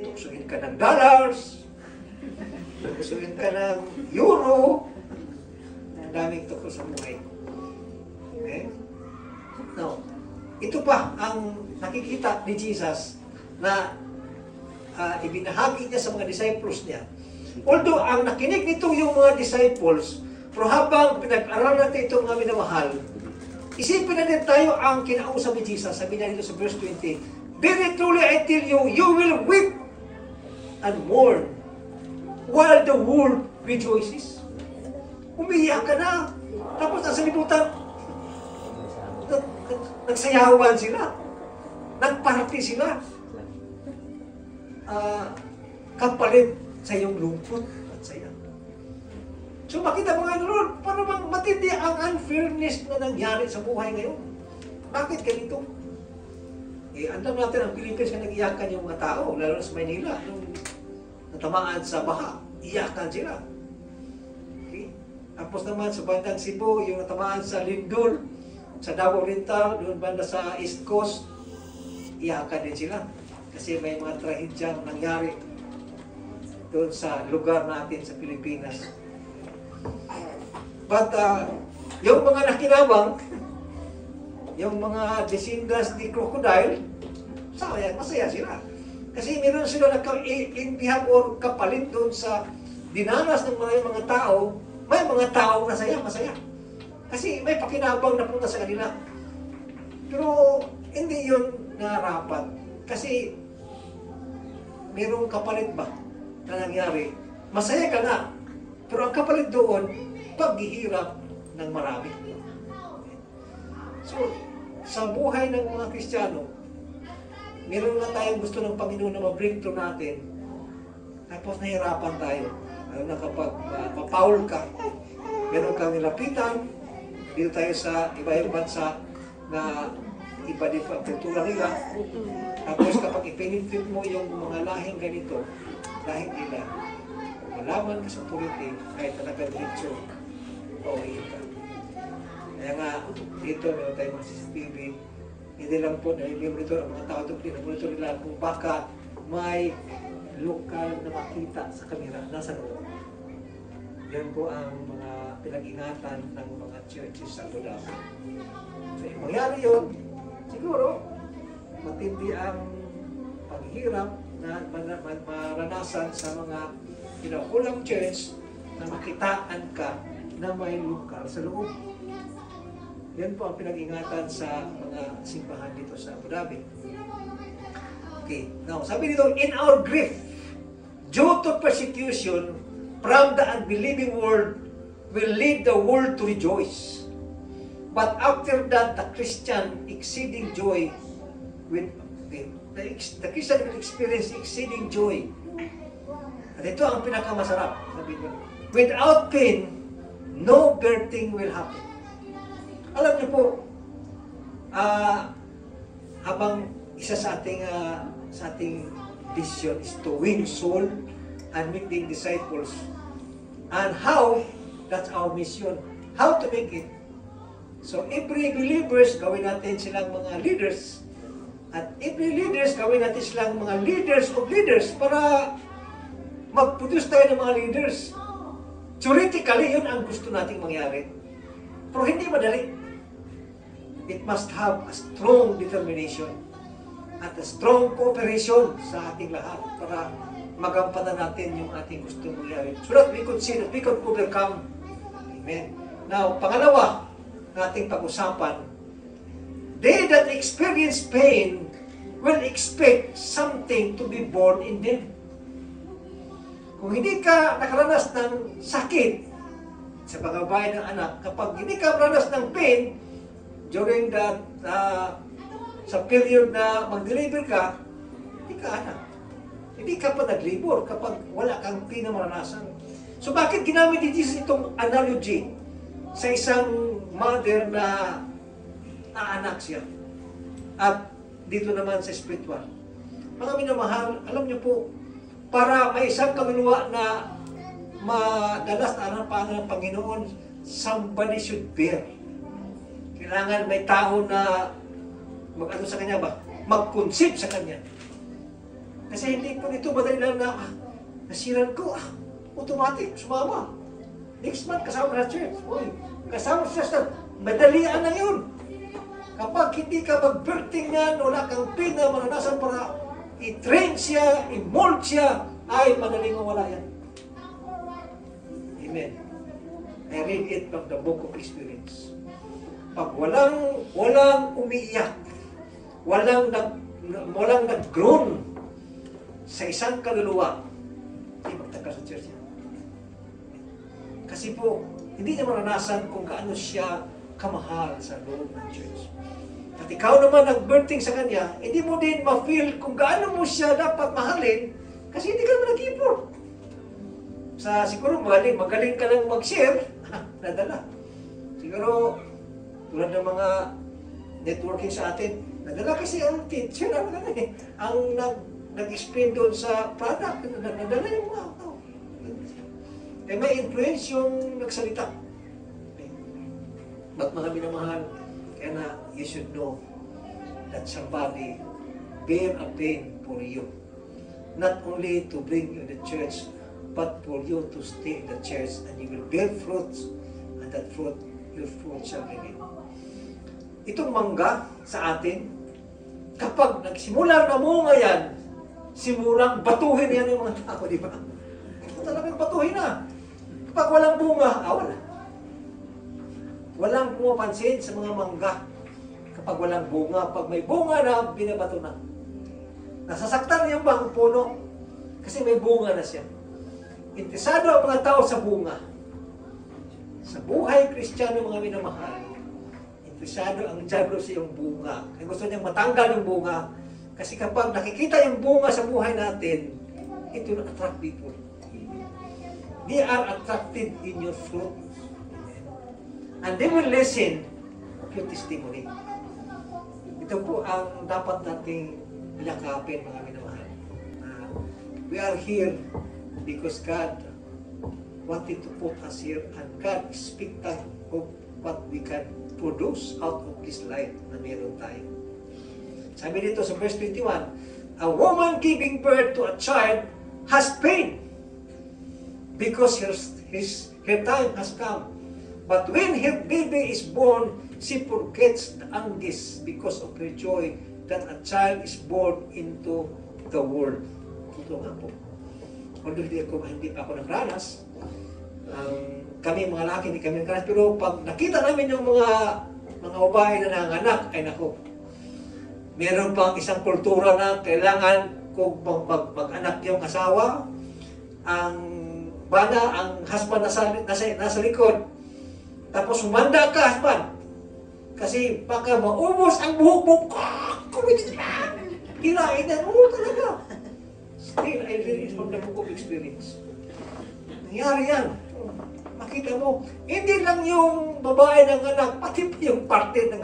Tuksuin ka ng dollars, tuksuin ka ng euro, ang daming tukso sa buhay. Okay? Now, ito pa ang nakikita ni Jesus na ibinahagi niya sa mga disciples niya. Although ang nakinig nito yung mga disciples, pero habang pinag-aral natin itong mga minamahal, isipin na din tayo ang kinausap ni Jesus. Sabi niya dito sa verse 20, very truly I tell you, you will weep and mourn while the world rejoices. Umiyak ka na. Tapos nasa libutan, nagsayawan sila. Nagparty sila. Kapalit sa iyong lungkot at saya. So makita mga Lord, paano bang matindi ang unfairness na nangyari sa buhay ngayon? Bakit ganito? Andam natin ang Pilipinas na nag-iyakan yung mga tao, lalo na sa Maynila, nung natamaan sa baha, iyakan sila. Okay? Tapos naman sa bandang Cebu, yung natamaan sa Lindol, sa Davao Oriental, doon banda sa East Coast, iyakan din sila. Kasi may mga trahedyang nangyari doon sa lugar natin sa Pilipinas. But yung mga nakinabang, yung mga descendants ni crocodile, masaya sila. Kasi meron sila nagka-intihan or kapalit doon sa dinanas ng mga tao, may mga tao na masaya. Kasi may pakinabang na punta sa kanila. Pero hindi yun narapat. Kasi merong kapalit ba na nangyari? Masaya ka na. Pero ang kapalit doon, paghihirap ng marami. So, sa buhay ng mga Kristiyano, meron na tayong gusto ng Panginoon na ma-breakthrough natin. Tapos nahirapan tayo. Ano na kapag mapaul ka, meron kang nilapitan, dito tayo sa iba-ibang bansa na iba din pa ang kultura nila. Tapos kapag ipinipit mo yung mga lahing ganito, lahing nila, malaman ka sa authority, kahit talaga diretso, pauwiin ka. Kaya nga, dito meron tayong mga CCTV, hindi lang po na-monitor ang mga tao ito, pinamonitor nila kung baka may lokal na makita sa kamera, nasa loob. Yan po ang mga pinag-ingatan ng mga churches sa Buddha. So, mangyari yun, siguro, matindi ang paghihirap na maranasan sa mga kulang church na makitaan ka na may lokal sa loob. Yan po ang pinag-ingatan sa mga simbahan dito sa Abu Dhabi. Okay, now, sabi dito, in our grief, due to persecution from the unbelieving world, will lead the world to rejoice. But after that, the Christian exceeding joy with pain. The Christian will experience exceeding joy. At ito ang pinakamasarap. Sabi niyo, without pain, no birthing will happen. Alam niyo po, habang isa sa ating vision is to win soul and making disciples. And how? That's our mission. How to make it? So every believers, gawin natin silang mga leaders. At every leaders, gawin natin silang mga leaders of leaders para mag-produce tayo ng mga leaders. Theoretically, yun ang gusto nating mangyari. Pero hindi madali. It must have a strong determination at a strong cooperation sa ating lahat para magampanan natin yung ating gusto mangyari. So that we could see that we could overcome. Amen. Now, pangalawa na ating pag-usapan, they that experience pain will expect something to be born in them. Kung hindi ka nakaranas ng sakit sa pagbabae ng anak, kapag hindi ka nakaranas ng pain during that sa period na mag-deliver ka, hindi ka anak. Hindi ka pa nag-labor kapag wala kang pain na maranasan. So bakit ginamit ni Jesus itong analogy sa isang mother na anak siya? At dito naman sa spiritual. Mga minamahal, alam niyo po, para may isang kaluluwa na madalas na harapan ng Panginoon, somebody should bear. Kailangan may tao na mag-ano sa kanya ba? Mag-conceive sa kanya. Kasi hindi po ito madali lang na nasiran ko, automatic, sumama. Next month, kasama na church. Uy, kasama sa church, madalian na yun. Kapag hindi ka mag-birthing yan, wala kang pain na maranasan para i-train siya, i-mold siya, ay madaling mawala yan. Amen. I read it from the book of experience. Pag walang umiiyak, walang nag-groan sa isang kaluluwa, hindi magtagal sa church yan. Kasi po, hindi niya maranasan kung gaano siya kamahal sa loob ng church. At ikaw naman nag-birthing sa kanya, hindi mo din ma-feel kung gaano mo siya dapat mahalin kasi hindi ka naman nag-effort. Siguro magaling ka lang mag-share, nadala. Siguro, tulad ng mga networking sa atin, nadala kasi ang teacher ang nag-explain doon sa product, nadala yung mga tao. May influence yung nagsalita. Ba't mga minamahal, kaya na you should know that somebody bear a pain for you. Not only to bring you in the church, but for you to stay in the church and you will bear fruits, and that fruit, your fruit shall remain. Itong mangga sa atin, kapag nagsimula na munga yan, simulang batuhin yan yung mga tao, di ba? Ito talagang batuhin na. Kapag walang bunga, wala. Walang pumapansin sa mga mangga. Kapag walang bunga, pag may bunga na, binabato na. Nasasaktan yung bang puno kasi may bunga na siya. Interesado ang mga tao sa bunga. Sa buhay Kristiyano, mga minamahal, interesado ang diablo sa iyong bunga. Kaya gusto niyang matanggal yung bunga. Kasi kapag nakikita yung bunga sa buhay natin, it will attract people. They are attracted in your fruit. And they will listen of your testimony. Ito po ang dapat nating lakapin, mga minamahal. We are here because God wanted to put us here and God is expectant of what we can produce out of this life na meron tayo. Sabi dito sa verse 21, a woman giving birth to a child has pain because her time has come. But when her baby is born, she forgets the anguish because of her joy that a child is born into the world. Ito nga po. Although hindi pa ako nagranas, kami mga laki, hindi kami nagranas, pero pag nakita namin yung mga babae na nanganak, ay nako, meron pang isang kultura na kailangan kung mag-anak yung asawa, ang husband nasa likod, tapos humanda ka, husband. Kasi baka maubos ang buhok mo. Kirain na, oo talaga. Still, I read it from the book of experience. Nangyari yan. Makita mo, hindi lang yung babae ng anak, pati pa yung parte ng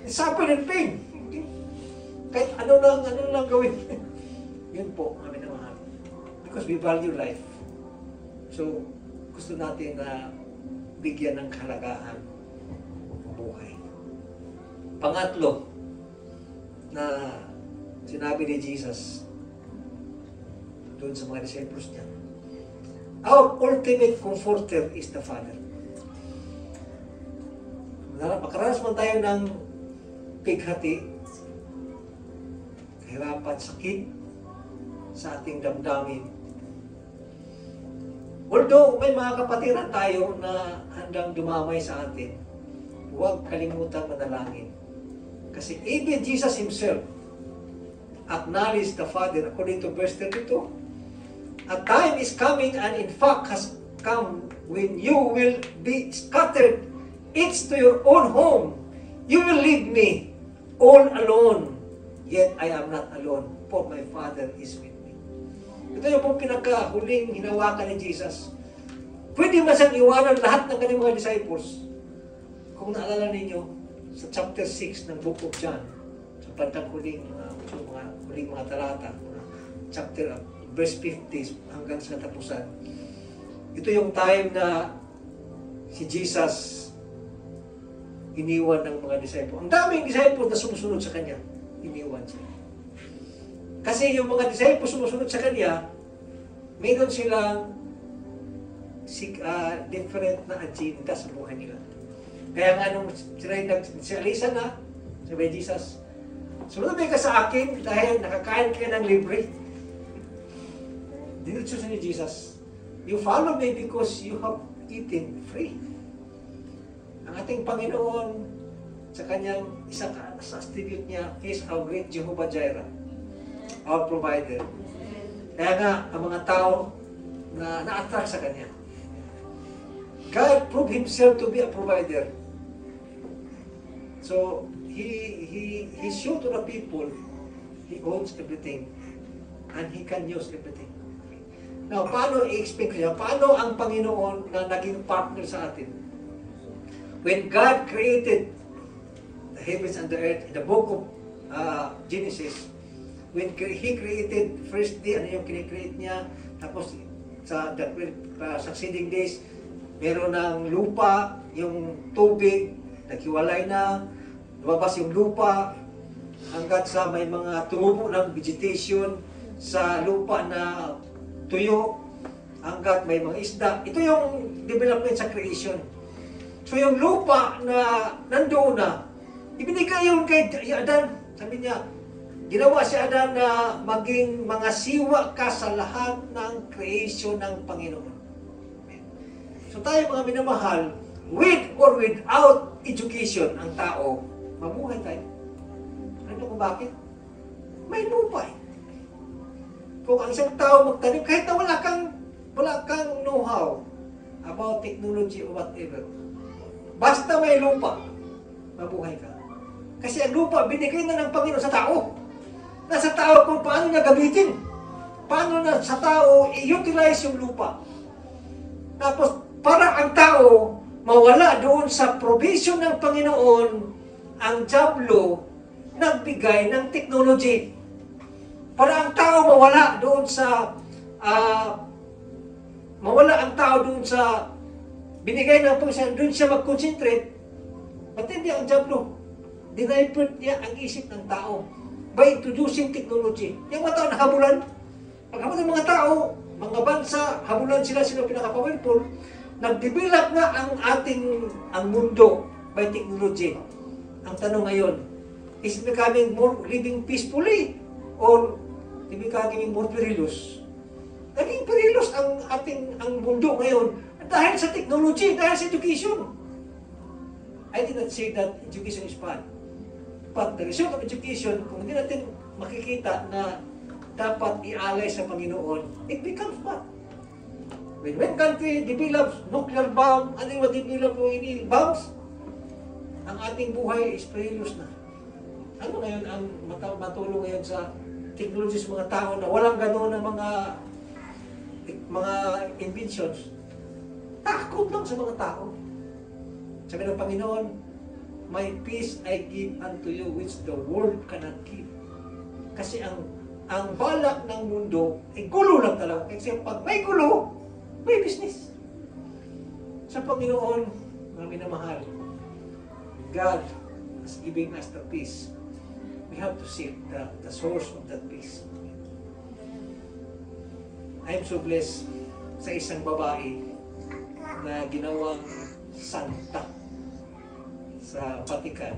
suffer and pain. Kahit ano lang gawin. Yun po, kami na mahal. Because we value life. So, gusto natin na bigyan ng kahalagaan ang buhay. Pangatlo, na sinabi ni Jesus doon sa mga disciples niya, our ultimate comforter is the Father. Makaranas man tayo ng pighati, kahirapan, sakit sa ating damdamin. Although may mga kapatiran tayo na handang dumamay sa atin, huwag kalimutan manalangin. Kasi even Jesus Himself acknowledged the Father according to verse 32. A time is coming and in fact has come when you will be scattered each to your own home. You will leave me all alone. Yet I am not alone, for my Father is with me. Ito yung pong pinakahuling hinawakan ni Jesus. Pwede ba siyang iwanan lahat ng kanyang mga disciples? Kung naalala ninyo, sa chapter 6 ng Book of John, sa bandang huling mga talata, chapter verse 50 hanggang sa tapusan. Ito yung time na si Jesus iniwan ng mga disciples. Ang daming disciples na sumusunod sa Kanya, iniwan siya. Kasi yung mga disciples sumusunod sa Kanya, mayroon silang different na agenda sa buhay nila. Kaya nga nung si Alisa na, sabi Jesus, sumunod ka sa akin dahil nakakain ka ng libre. Dinutso ni Jesus, you follow me because you have eaten free. Ang ating Panginoon, sa kanyang isang attribute niya, is our great Jehovah Jireh, our provider. Kaya nga, ang mga tao na na-attract sa kanya, God proved Himself to be a provider. So, He showed to the people, He owns everything, and He can use everything. Now, paano i-explain ko siya? Paano ang Panginoon na naging partner sa atin? When God created the heavens and the earth, in the book of Genesis, when He created first day, ano yung kinikreate niya, tapos sa succeeding days, meron ng lupa, yung tubig, naghiwalay na, lumabas yung lupa, hanggat sa may mga tumubo ng vegetation sa lupa na tuyo, hanggat may mga isda. Ito yung development sa creation. So yung lupa na nandoon na, ibinigay yun kay Adan. Sabi niya, ginawa si Adan na maging mga siwa ka sa lahat ng creation ng Panginoon. So tayo mga minamahal, with or without education, ang tao, mabuhay tayo. Ano kung bakit? May lupa eh. Kung ang isang tao magtanim, kahit na wala kang know-how about technology or whatever, basta may lupa, mabuhay ka. Kasi ang lupa, binigay na ng Panginoon sa tao. Nasa tao kung paano niya gamitin. Paano na sa tao i-utilize yung lupa. Tapos, para ang tao mawala doon sa provision ng Panginoon, ang diablo nagbigay ng technology. Para ang tao mawala doon sa binigay ng Panginoon, doon siya mag-concentrate. But hindi ang diablo. Dinivert niya ang isip ng tao by introducing technology. Yung mga tao nahabulan. Pagkabot ng mga tao, mga bansa, habulan sila pinaka-powerful, nag-develop nga ang mundo by technology. Ang tanong ngayon, is it becoming more living peacefully or it becoming more perilous? Naging perilous ang mundo ngayon dahil sa technology, dahil sa education. I did not say that education is bad. But the result of education, kung hindi natin makikita na dapat ialay sa Panginoon, it becomes bad. When country develops nuclear bomb, ano yung develop bombs, ang ating buhay is perilous na. Ano ngayon ang matulong ngayon sa technology sa mga tao na walang gano'n ng mga inventions? Takot lang sa mga tao. Sabi ng Panginoon, my peace I give unto you which the world cannot give. Kasi ang balak ng mundo ay gulo lang talaga. Kasi pag may gulo, may business. Sa Panginoon, mga minamahal, God is giving us the peace. We have to seek the source of that peace. I am so blessed sa isang babae na ginawang santa sa Vatican,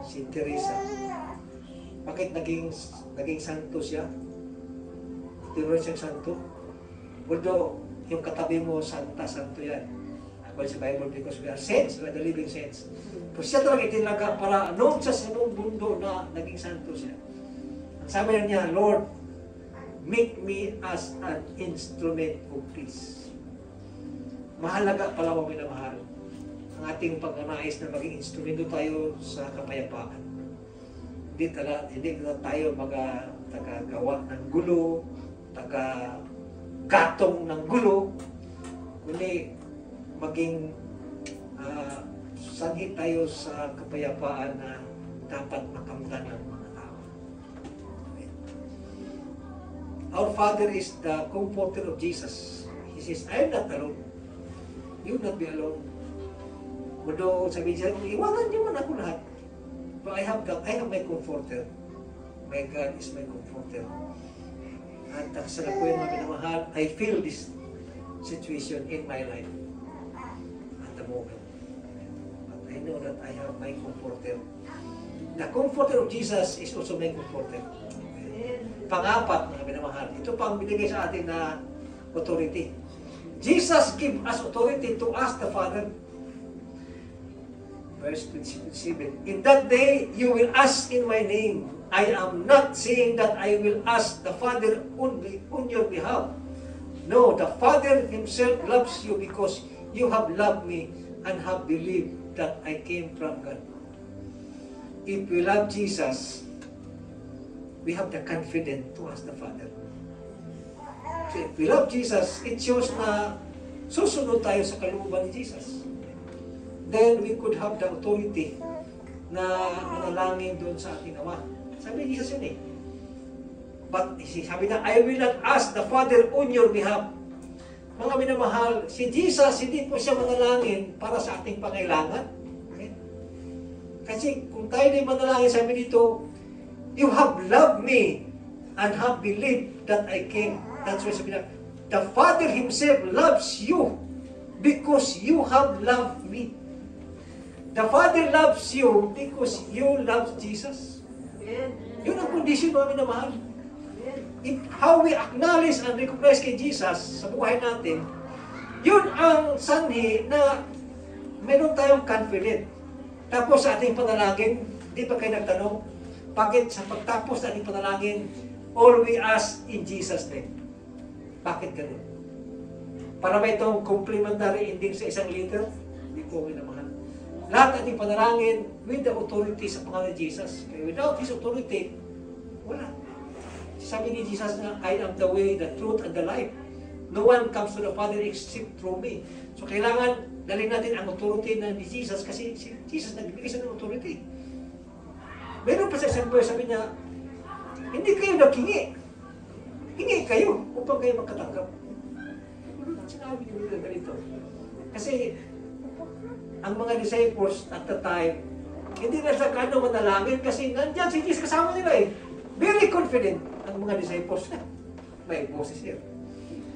si Teresa. Bakit naging santo siya? Tinuloy siyang santo. Although, yung katabi mo, santo yan. According sa Bible, because we are saints, we are the living saints. Pero siya talaga itinaga para noon sa sinong mundo na naging santo siya. Ang sabi niya, Lord, make me as an instrument of peace. Mahalaga pala mo minamahal ang ating pag-anais na maging instrumento tayo sa kapayapaan. Hindi tayo taga-gawa ng gulo, taga-gatong ng gulo, kundi maging sanhi tayo sa kapayapaan na dapat makamtan ng mga tao. Our Father is the comforter of Jesus. He says, I am not alone. You will not be alone. Although sabi niya, iwanan niyo man ako lahat. But I have my comforter. My God is my comforter. At sa ko yung mga minamahal, I feel this situation in my life at the moment. But I know that I have my comforter. The comforter of Jesus is also my comforter. Pang-apat, mga minamahal, ito pang binigay sa atin na authority. Jesus give us authority to ask the Father. Verse 27. In that day, you will ask in my name. I am not saying that I will ask the Father on your behalf. No, the Father Himself loves you because you have loved me and have believed that I came from God. If we love Jesus, we have the confidence to ask the Father. So if we love Jesus, it shows na susunod tayo sa kalooban ni Jesus. Then we could have the authority na manalangin doon sa ating Ama. Sabi ni Jesus yun eh. But sabi na, I will not ask the Father on your behalf. Mga minamahal, si Jesus, hindi po siya manalangin para sa ating pangailangan. Okay? Kasi kung tayo din manalangin, sabi dito, you have loved me and have believed that I came. That's why sabi na, the Father Himself loves you because you have loved me. The Father loves you because you love Jesus. Yun ang condition namin na mahal. How we acknowledge and recognize kay Jesus sa buhay natin, yun ang sanhi na meron tayong confident. Tapos sa ating panalangin, di ba kayo nagtanong, bakit sa pagtapos sa ating panalangin, all we ask in Jesus' name? Bakit ganun? Para ba itong complimentary ending sa isang letter? Hindi ko minamahal. Lahat ating panalangin with the authority sa pangalan ni Jesus. Without His authority, wala. Sabi ni Jesus na, I am the way, the truth, and the life. No one comes to the Father except through me. So kailangan dalhin natin ang authority na ni Jesus kasi si Jesus nagbibigay sa ng authority. Meron pa sa isang verse, sabi niya, hindi kayo naghingi. Hingi kayo upang kayo makatanggap. Sinabi niyo ganito. Kasi ang mga disciples at the time, hindi na sa kano manalangin kasi nandyan si Jesus kasama nila eh. Very confident ang mga disciples na. May boses here.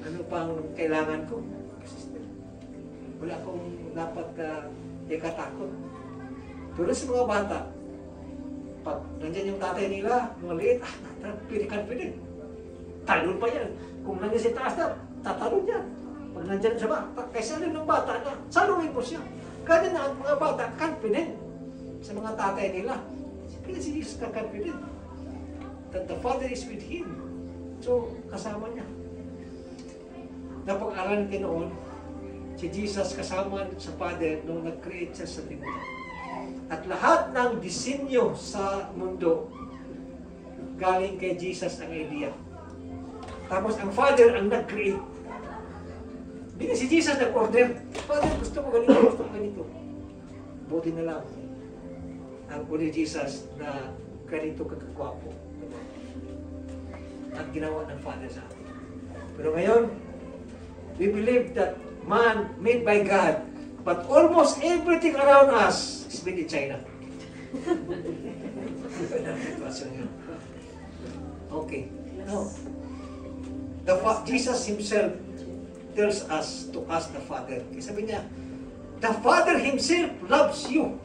Ano pang kailangan ko? Wala akong dapat ikatakot. Tulad sa mga bata, pag nandyan yung tatay nila, mga liit, very confident. Talon pa yan. Kung nandiyan sa taas na, tatalon yan. Pag nandyan sa bata, kaysa rin ng bata na, salungin mo siya. Kaya na ang mga bata, confident sa mga tatay nila. Kaya si Jesus ka confident that the Father is with Him. So, kasama niya. Napag-aralan din noon, si Jesus kasama sa Father nung nag-create siya sa limutan. At lahat ng disenyo sa mundo, galing kay Jesus ang idea. Tapos ang Father ang nag-create. Hindi na si Jesus nag-order. Father, gusto mo ganito, gusto mo ganito. Buti na lang ang uli Jesus na ganito kagagwapo. Ang ginawa ng Father sa atin. Pero ngayon, we believe that man made by God, but almost everything around us is made in China. Okay. Now, Jesus Himself tells us to ask the Father. Kaya sabi niya, the Father Himself loves you.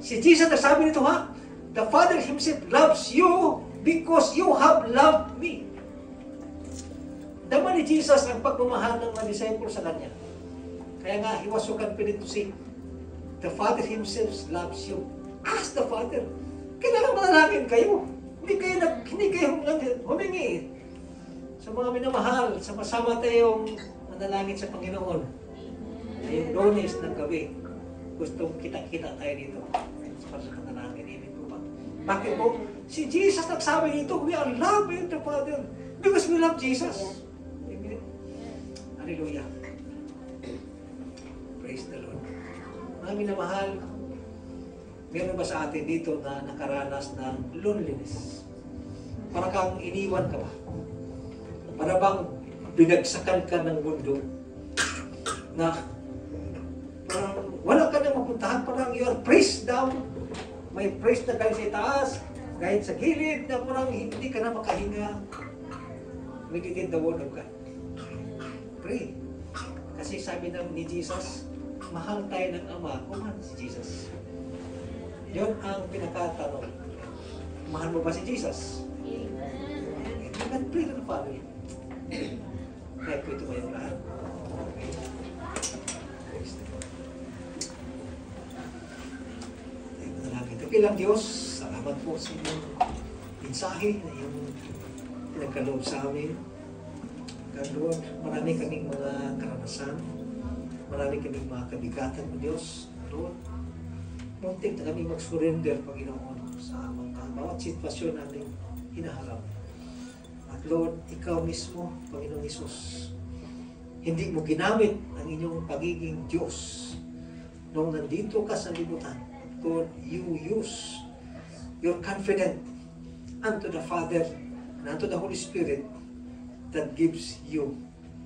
Si Jesus nagsabi nito ha, the Father Himself loves you because you have loved me. Dama ni Jesus ang pagmamahal ng mga disciples sa Kanya. Kaya nga, He was so confident to say, the Father Himself loves you. Ask the Father. Kailangan manalangin kayo. Hindi kayo humingi. Sa mga minamahal, sama-sama tayong manalangin sa Panginoon. Yung Lunes ng gabi, gustong kita-kita tayo dito. Para sa kanalangin, amen po ba? Bakit po? Si Jesus nagsabi dito, we are loving the Father because we love Jesus. Amen. Hallelujah. Praise the Lord. Mga minamahal, meron ba sa atin dito na nakaranas ng loneliness? Para kang iniwan ka ba? Para bang binagsakan ka ng mundo na parang wala ka nang mapuntahan, parang you are pressed down. May pressed na kahit sa itaas, kahit sa gilid, na parang hindi ka na makahinga. Meditate the word of God. Pray. Kasi sabi ni Jesus, mahal tayo ng Ama, mahal si Jesus. Yun ang pinakatanong. Mahal mo ba si Jesus? Amen. You can pray to the Father. Kaya po ito kayong lahat. Dakilang Diyos, salamat po sa inyong mensahe na yung pinagkaloob sa amin. Lord, marami kaming mga karanasan, marami kaming mga kabigatan mo Diyos. Lord, muntik na kami mag-surrender, Panginoon, sa mga bawat sitwasyon namin hinaharap. At Lord, Ikaw mismo, Panginoon Isus, hindi mo ginamit ang inyong pagiging Diyos nung nandito ka sa libutan. Lord, you use your confidence unto the Father and unto the Holy Spirit that gives you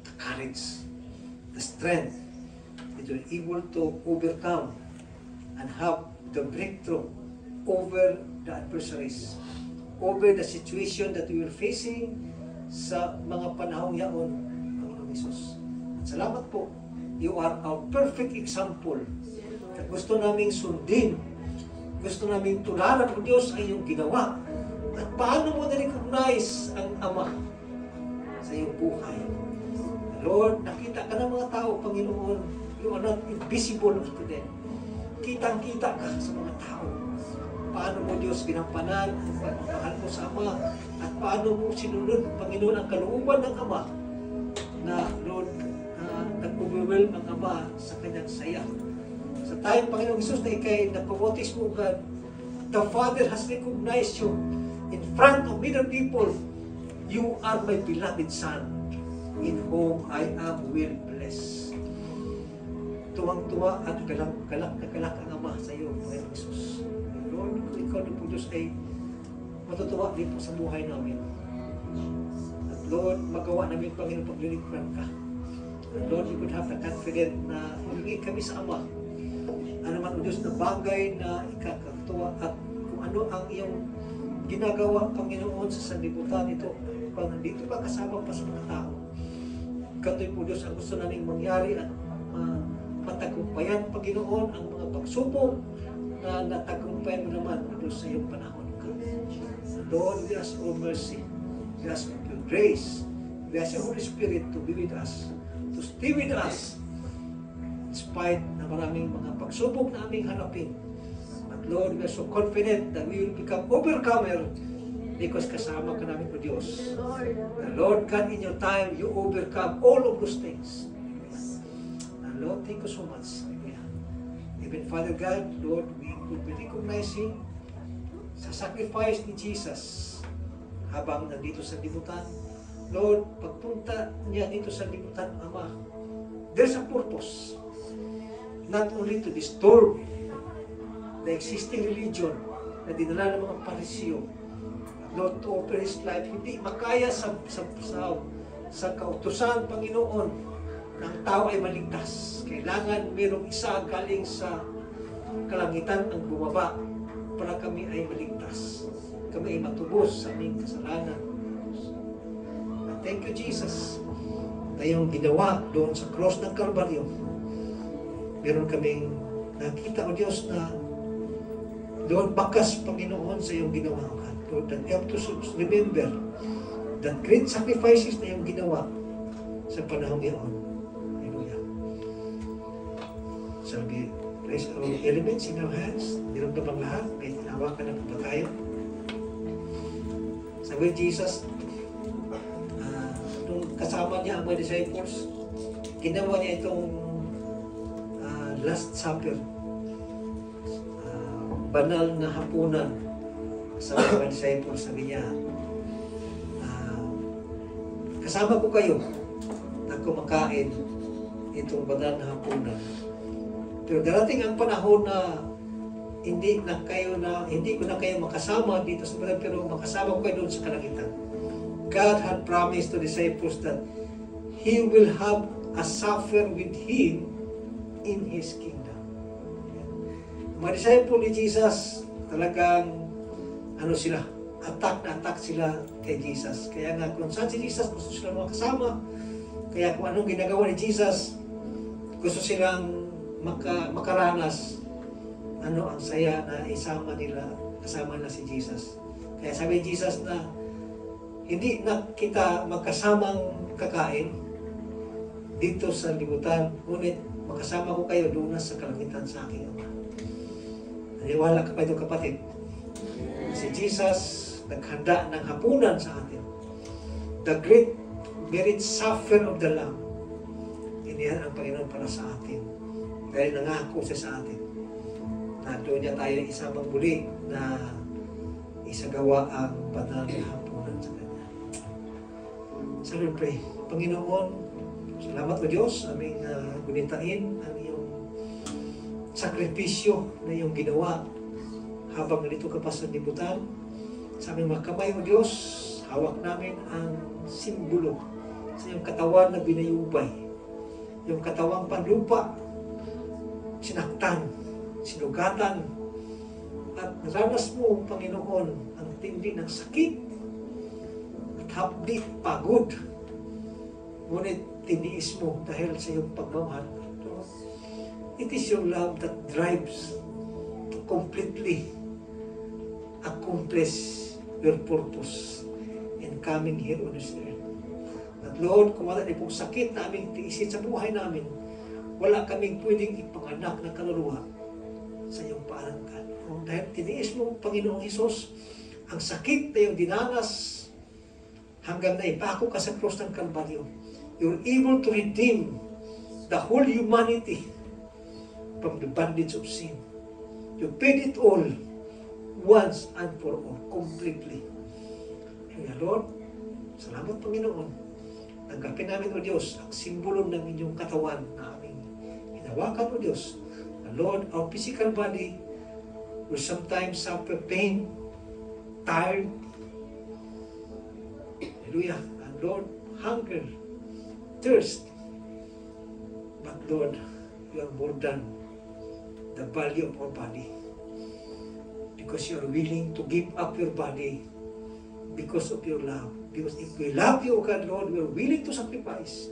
the courage, the strength that you're able to overcome and have the breakthrough over the adversaries, over the situation that we are facing sa mga panahong yaon, Panginoon Jesus. At salamat po, you are our perfect example at gusto naming sundin, gusto naming tularan o Diyos ang iyong ginawa. At paano mo na-recognize ang Ama sa iyong buhay? Lord, nakita ka ng mga tao, Panginoon, you are not invisible to them. Kitang-kita ka sa mga tao. Paano mo Diyos ginampanan ang pagmamahal mo sa Ama at paano mo sinunod, Panginoon, ang kalooban ng Ama na, Lord, nag-overwhelm ang Ama sa kanyang saya. Sa tayong Panginoong Jesus na ikay napabotis mo, God, the Father has recognized you in front of other people. You are my beloved Son, in whom I am well blessed. Tuwang-tuwa at galak ang Ama sa iyo, Panginoong Jesus. Lord, kung ikaw na po Diyos ay matutuwa din po sa buhay namin. At Lord, magawa namin, Panginoon, paglilingkuran ka. At Lord, you could have the confidence na humingi kami sa Ama. Ano man o Diyos na bagay na ikakatuwa at kung ano ang iyong ginagawa, Panginoon, sa sanlibutan ito. Pag nandito ka kasama pa sa mga tao. Katoy po Diyos ang gusto namin mangyari at matagumpayan, Panginoon, ang mga pagsubok na natagumpayan mo naman o Diyos sa iyong panahon ka. Lord, we ask for mercy. We ask for your grace. We ask the Holy Spirit to be with us, to stay with us, despite na maraming mga pagsubok na aming harapin. But Lord, we are so confident that we will become overcomer because kasama ka namin po Diyos. The Lord God, in your time, you overcome all of those things. And Lord, thank you so much. Even Father God, Lord, we would be recognizing sa sacrifice ni Jesus habang nandito sa libutan. Lord, pagpunta niya dito sa libutan, Ama, there's a purpose. Not only to disturb the existing religion na dinala ng mga Pariseo, Lord, to offer His life, hindi makaya sa kautusan, Panginoon, na ang tao ay maligtas. Kailangan mayroong isa galing sa kalangitan ang bumaba para kami ay maligtas. Kami ay matubos sa aming kasalanan. And thank you, Jesus, na yung ginawa doon sa cross ng Kalbaryo. Meron kaming nakita, O Diyos, na Lord, bakas, Panginoon, sa iyong ginawa. Lord, that help to remember that great sacrifices na iyong ginawa sa panahon ngayon. Hallelujah. Shall we place our elements in our hands? Niramdaman lahat. May tinawakan na po ba tayo? Sabi Jesus, nung kasama niya ang mga disciples, ginawa niya itong Last Supper. Banal na hapunan sa mga disciples. Sabi niya, kasama ko kayo na kumakain itong banal na hapunan. Pero darating ang panahon na hindi ko na kayo makasama dito sa banal, pero makasama ko kayo doon sa kalangitan. God had promised to disciples that He will have a supper with Him in His kingdom. Mga disciple ni Jesus, talagang attack sila kay Jesus. Kaya nga kung saan si Jesus, gusto silang makasama. Kaya kung anong ginagawa ni Jesus, gusto silang makaranas ang saya na kasama nila si Jesus. Kaya sabi ni Jesus na hindi na kita magkasamang kakain dito sa libutan, ngunit makasama ko kayo doon sa kalangitan sa aking Ama. Naniwala ka pa ito, kapatid? Si Jesus naghanda ng hapunan sa atin. The great marriage supper of the Lamb. Iniyan ang Panginoon para sa atin. Dahil nangako siya sa atin. Na doon niya tayo isamang muli na isagawa ang banal na hapunan sa Kanya. So we pray. Panginoon, salamat o Diyos, aming gunitain ang iyong sakripisyo na iyong ginawa habang nandito ka pa sa libutan. Sa aming mga kamay o Diyos, hawak namin ang simbolo sa iyong katawan na binayubay. Yung katawang panlupa, sinaktan, sinugatan, at naranas mo, Panginoon, ang tindi ng sakit at hapdi, pagod. Ngunit tiniis mo dahil sa iyong pagmamahal. It is your love that drives to completely accomplish your purpose in coming here on this earth. At Lord, kung wala na pong sakit na aming tiisin sa buhay namin, wala kaming pwedeng ipanganak na kaluluwa sa iyong paarangkan. Dahil tiniis mo, Panginoong Hesus, ang sakit na iyong dinanas hanggang naipako ka sa cross ng Kalbaryo. You're able to redeem the whole humanity from the bondage of sin. You paid it all once and for all, completely. Kaya Lord, salamat Panginoon. Tanggapin namin, O Diyos, ang simbolo ng inyong katawan na aming hinawakan, O Diyos. And Lord, our physical body will sometimes suffer pain, tired, hallelujah, and Lord, hunger, thirst. But Lord, you are more than the value of our body, because you are willing to give up your body because of your love. Because if we love you, God, Lord, we are willing to sacrifice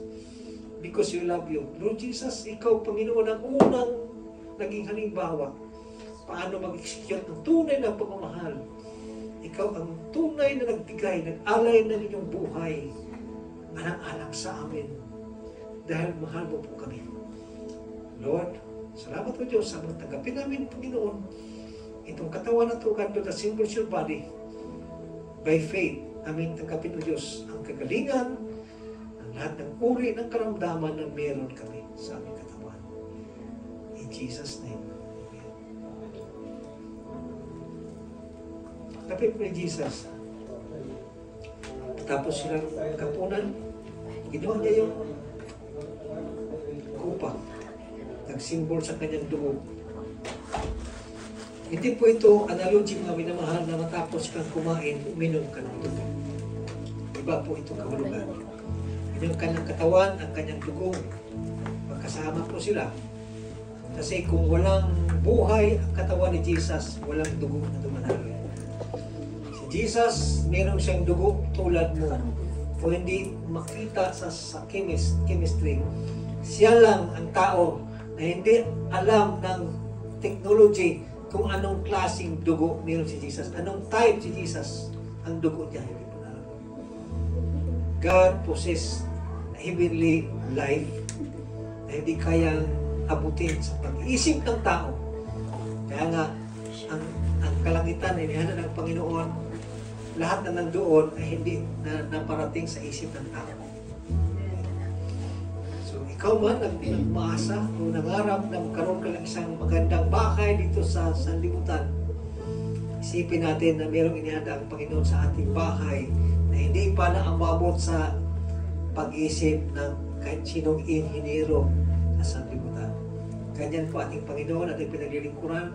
because you love you. Lord Jesus, ikaw, Panginoon, ang unang naging halimbawa paano mag-execute ng tunay na pagmamahal. Ikaw ang tunay na nagbigay, nag-alay ng inyong buhay alang-alang sa amin dahil mahal mo po kami. Lord, salamat po Diyos sa mga tanggapin namin, Panginoon, itong katawan na ito, God, that symbols your body. By faith, amin tanggapin po Diyos ang kagalingan, ang lahat ng uri ng karamdaman na meron kami sa aming katawan. In Jesus' name. Kapit ni Jesus. Tapos silang kapunan, ginawa niya yung kupa. Nagsimbol sa kanyang dugo. Hindi po ito analogy mga minamahal na matapos kang kumain, uminom ka ng dugo. Iba po ito kahulugan. Yung kanyang katawan, ang kanyang dugo, magkasama po sila. Kasi kung walang buhay ang katawan ni Jesus, walang dugo na dumanalo. Si Jesus, meron siyang dugo tulad mo. Kung hindi makita sa chemistry, siya lang ang tao na hindi alam ng technology kung anong klaseng dugo meron si Jesus. Anong type si Jesus ang dugo niya. Hindi po alam. God possess heavenly life na hindi kayang abutin sa pag-iisip ng tao. Kaya nga, ang kalangitan ay nihanda ng Panginoon, lahat na nandoon ay hindi na naparating sa isip ng tao. So, ikaw man, nagmaasa o nangarap na magkaroon ka ng isang magandang bahay dito sa sanlibutan, isipin natin na mayroong inihanda ang Panginoon sa ating bahay na hindi pa naamabot sa pag-isip ng kahit sinong inhinero sa sanlibutan. Ganyan po ating Panginoon, ating pinaglilingkuran.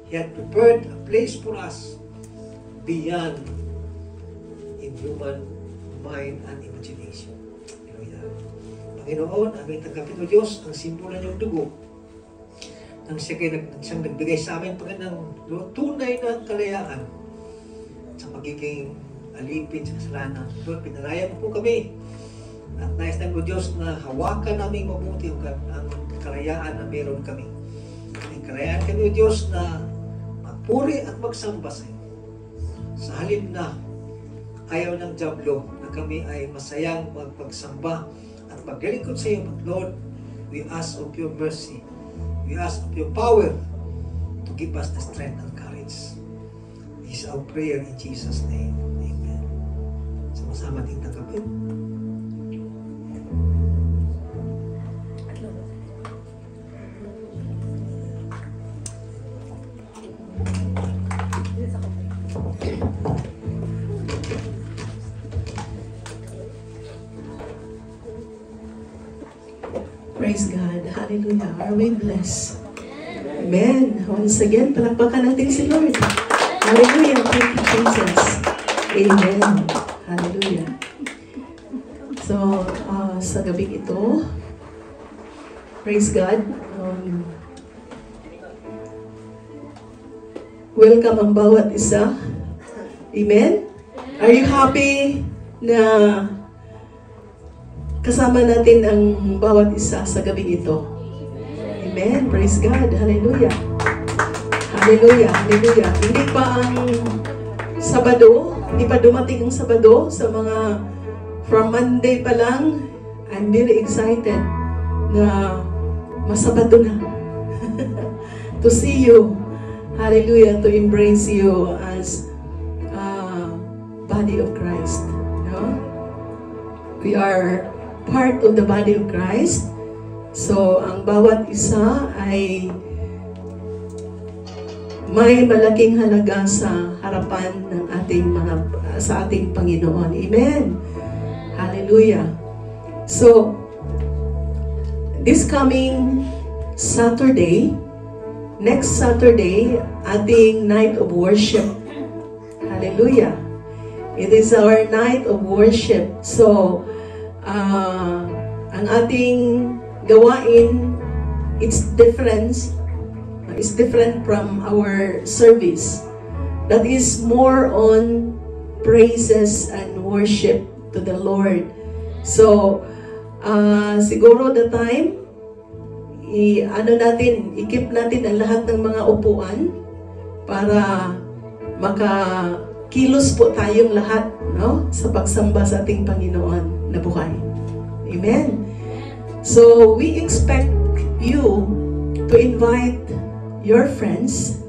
He had prepared a place for us beyond in human mind and imagination. Hallelujah. Panginoon, aming tanggapin o Diyos, ang simbolan niyong dugo. Nang siyang nagbigay sa amin ng tunay na kalayaan sa pagiging alipin sa kasalanan. Lord, pinarayan po kami. At nais namin o Diyos na hawakan namin mabuti ang kalayaan na meron kami. Ang kalayaan kami o Diyos na magpuri at magsamba sa iyo. Sa halip na ayaw ng Diablo na kami ay masayang magpagsamba at maglilingkod sa iyo. But Lord, we ask of your mercy. We ask of your power to give us the strength and courage. This is our prayer in Jesus' name. Amen. Sama-sama din tanggapin. Praise God. Hallelujah. Are we blessed? Amen. Once again, palakpakan natin si Lord. Hallelujah. Thank you, Jesus. Amen. Hallelujah. So, sa gabing ito, praise God. Welcome ang bawat isa. Amen. Are you happy na kasama natin ang bawat isa sa gabi ito? Amen. Praise God. Hallelujah. Hallelujah. Hallelujah. Hindi pa ang Sabado, hindi pa dumating ang Sabado sa mga from Monday pa lang. I'm very excited na masabado na. To see you. Hallelujah. To embrace you as body of Christ. No? We are part of the body of Christ. So, ang bawat isa ay may malaking halaga sa harapan ng sa ating Panginoon. Amen. Hallelujah. So, this coming Saturday, next Saturday, ating night of worship. Hallelujah. It is our night of worship. So, ang ating gawain, it's different from our service. That is more on praises and worship to the Lord. So, siguro the time, i-keep natin ang lahat ng mga upuan para makakilos po tayong lahat, no? Sa pagsamba sa ating Panginoon na buhay. Amen. So, we expect you to invite your friends,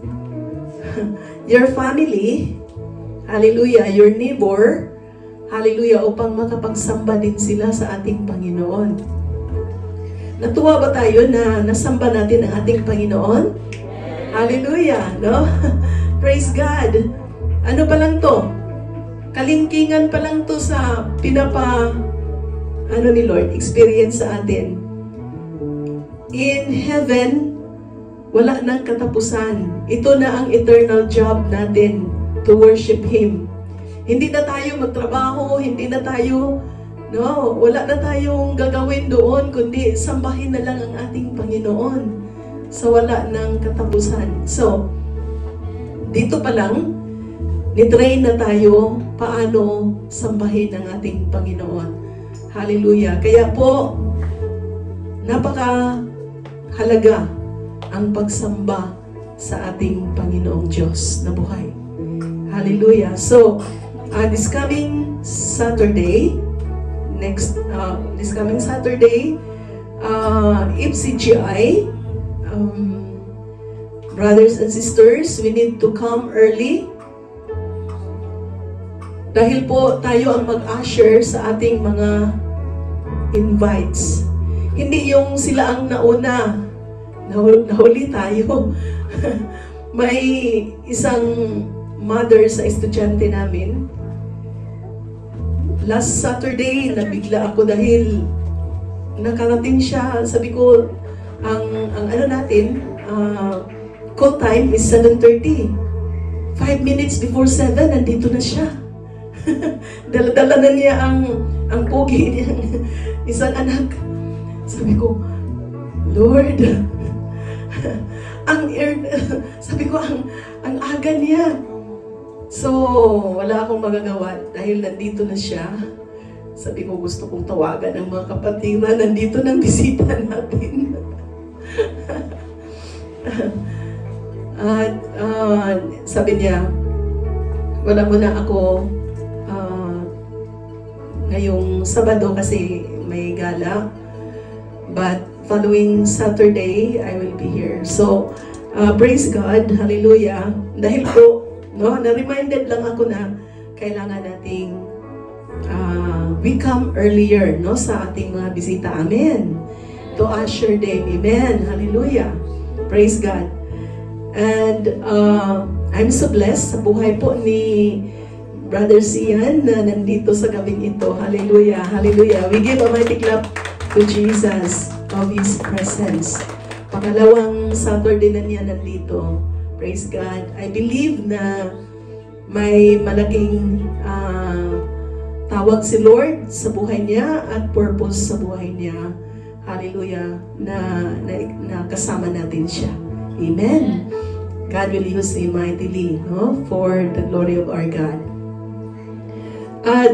your family, hallelujah, your neighbor, hallelujah, upang makapagsamba din sila sa ating Panginoon. Natuwa ba tayo na nasamba natin ang ating Panginoon? Hallelujah, no? Praise God. ano pa lang to? Kalingkingan pa lang to sa ni Lord, experience sa atin. In heaven, wala nang katapusan. Ito na ang eternal job natin, to worship Him. Hindi na tayo magtrabaho, hindi na tayo, wala na tayong gagawin doon, kundi sambahin na lang ang ating Panginoon sa wala ng katapusan. So, dito pa lang, nitrain na tayo paano sambahin ang ating Panginoon. Hallelujah. Kaya po, napaka-halaga ang pagsamba sa ating Panginoong Diyos na buhay. Hallelujah. So, this coming Saturday, FCGI, brothers and sisters, we need to come early. Dahil po tayo ang mag-usher sa ating mga invites. Hindi yung sila ang nauna. Nahuli tayo. May isang mother sa estudyante namin. Last Saturday, nabigla ako dahil nakarating siya. Sabi ko, ang ano natin, call time is 7:30. 5 minutes before 7, nandito na siya. Dala-dala na niya ang pogi niyang isang anak. Sabi ko, Lord, sabi ko, ang aga niya. So, wala akong magagawa dahil nandito na siya. Sabi ko, gusto kong tawagan ang mga kapatid na nandito ng bisita natin. At sabi niya, wala muna ako ngayong Sabado kasi may gala. But following Saturday, I will be here. So, praise God, hallelujah. Dahil po, na-reminded lang ako na kailangan nating we come earlier sa ating mga bisita. Amen. To usher them. Amen. Hallelujah. Praise God. And I'm so blessed sa buhay po ni Brother Sian na nandito sa gabing ito. Hallelujah. Hallelujah. We give a mighty clap to Jesus of His presence. Pangalawang Saturday na niya nandito. Praise God. I believe na may malaking tawag si Lord sa buhay niya at purpose sa buhay niya. Hallelujah. Na kasama natin siya. Amen. God will use him mightily for the glory of our God. At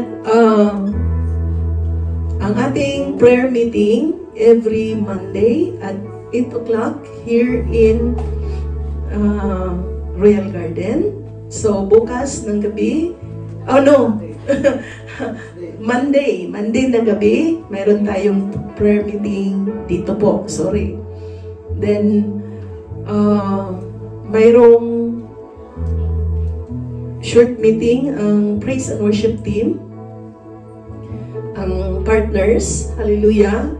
ang ating prayer meeting every Monday at 8 o'clock here in Royal Garden. So, bukas ng gabi, Monday ng gabi, mayroon tayong prayer meeting dito po. Sorry. Then, mayroong short meeting ang praise and worship team, ang partners, hallelujah,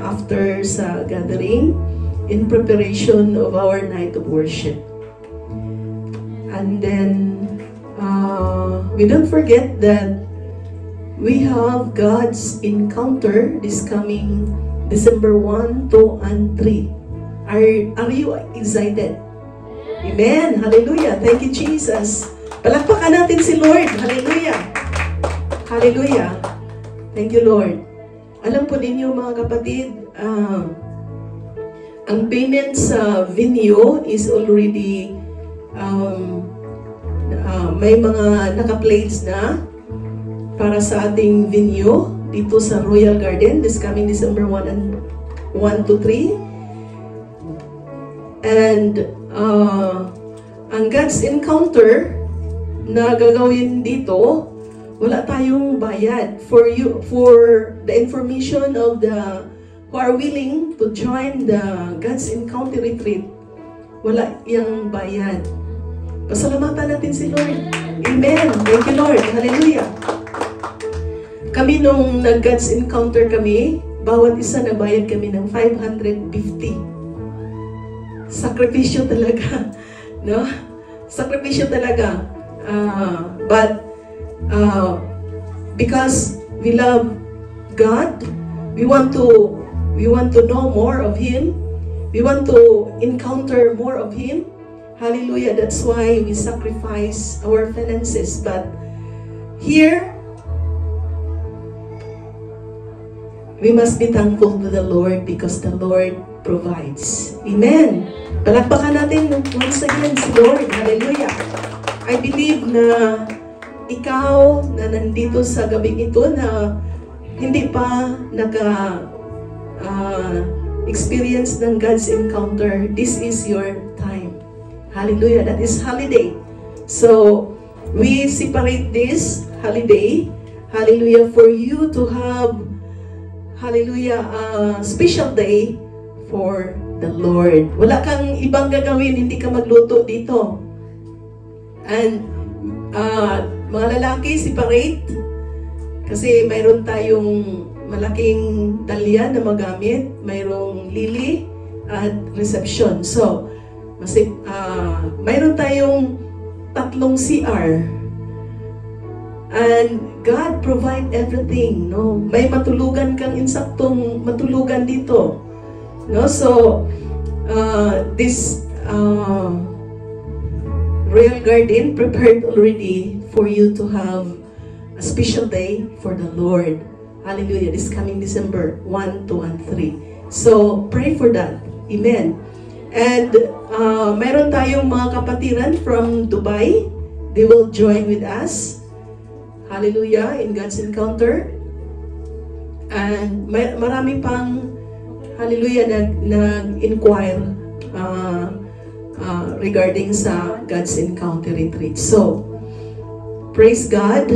after sa gathering in preparation of our night of worship. And then we don't forget that we have God's encounter this coming December 1, 2, and 3. Are you excited? Amen. Hallelujah. Thank you, Jesus. Palakpakan natin si Lord. Hallelujah. Hallelujah. Thank you, Lord. Alam po ninyo mga kapatid, ang payment sa venue is already may mga naka-plates na para sa ating venue dito sa Royal Garden this coming December 1 to 3. And ang God's encounter na gagawin dito, wala tayong bayad. For the information of the who are willing to join the God's encounter retreat, wala yung bayad. Pasalamatan natin si Lord. Amen. Thank you, Lord. Hallelujah. Kami nung nag-God's encounter kami, bawat isa nabayad kami ng 550. Sakripisyo talaga. No? Sakripisyo talaga. But because we love God, we want to know more of Him. We want to encounter more of Him. Hallelujah. That's why we sacrifice our finances. But here, we must be thankful to the Lord because the Lord provides. Amen. Palakpakan natin once again si Lord. Hallelujah. I believe na ikaw na nandito sa gabing ito na hindi pa experience ng God's encounter, this is your time. Hallelujah. That is holiday. So, we separate this holiday, hallelujah, for you to have, hallelujah, a special day for the Lord. Wala kang ibang gagawin, hindi ka magluto dito. And, mga lalaki, separate. Kasi mayroon tayong malaking talya na magamit. Mayroong lily at reception. So, mayroon tayong 3 CR. And God provide everything, no? May matulugan kang insaktong matulugan dito. No? So, this Royal Garden prepared already for you to have a special day for the Lord. Hallelujah. This coming December 1, 2, and 3. So, pray for that. Amen. And mayroon tayong mga kapatiran from Dubai. They will join with us. Hallelujah. In God's encounter. And marami pang, hallelujah, nag-inquire regarding sa God's encounter retreat. So, praise God.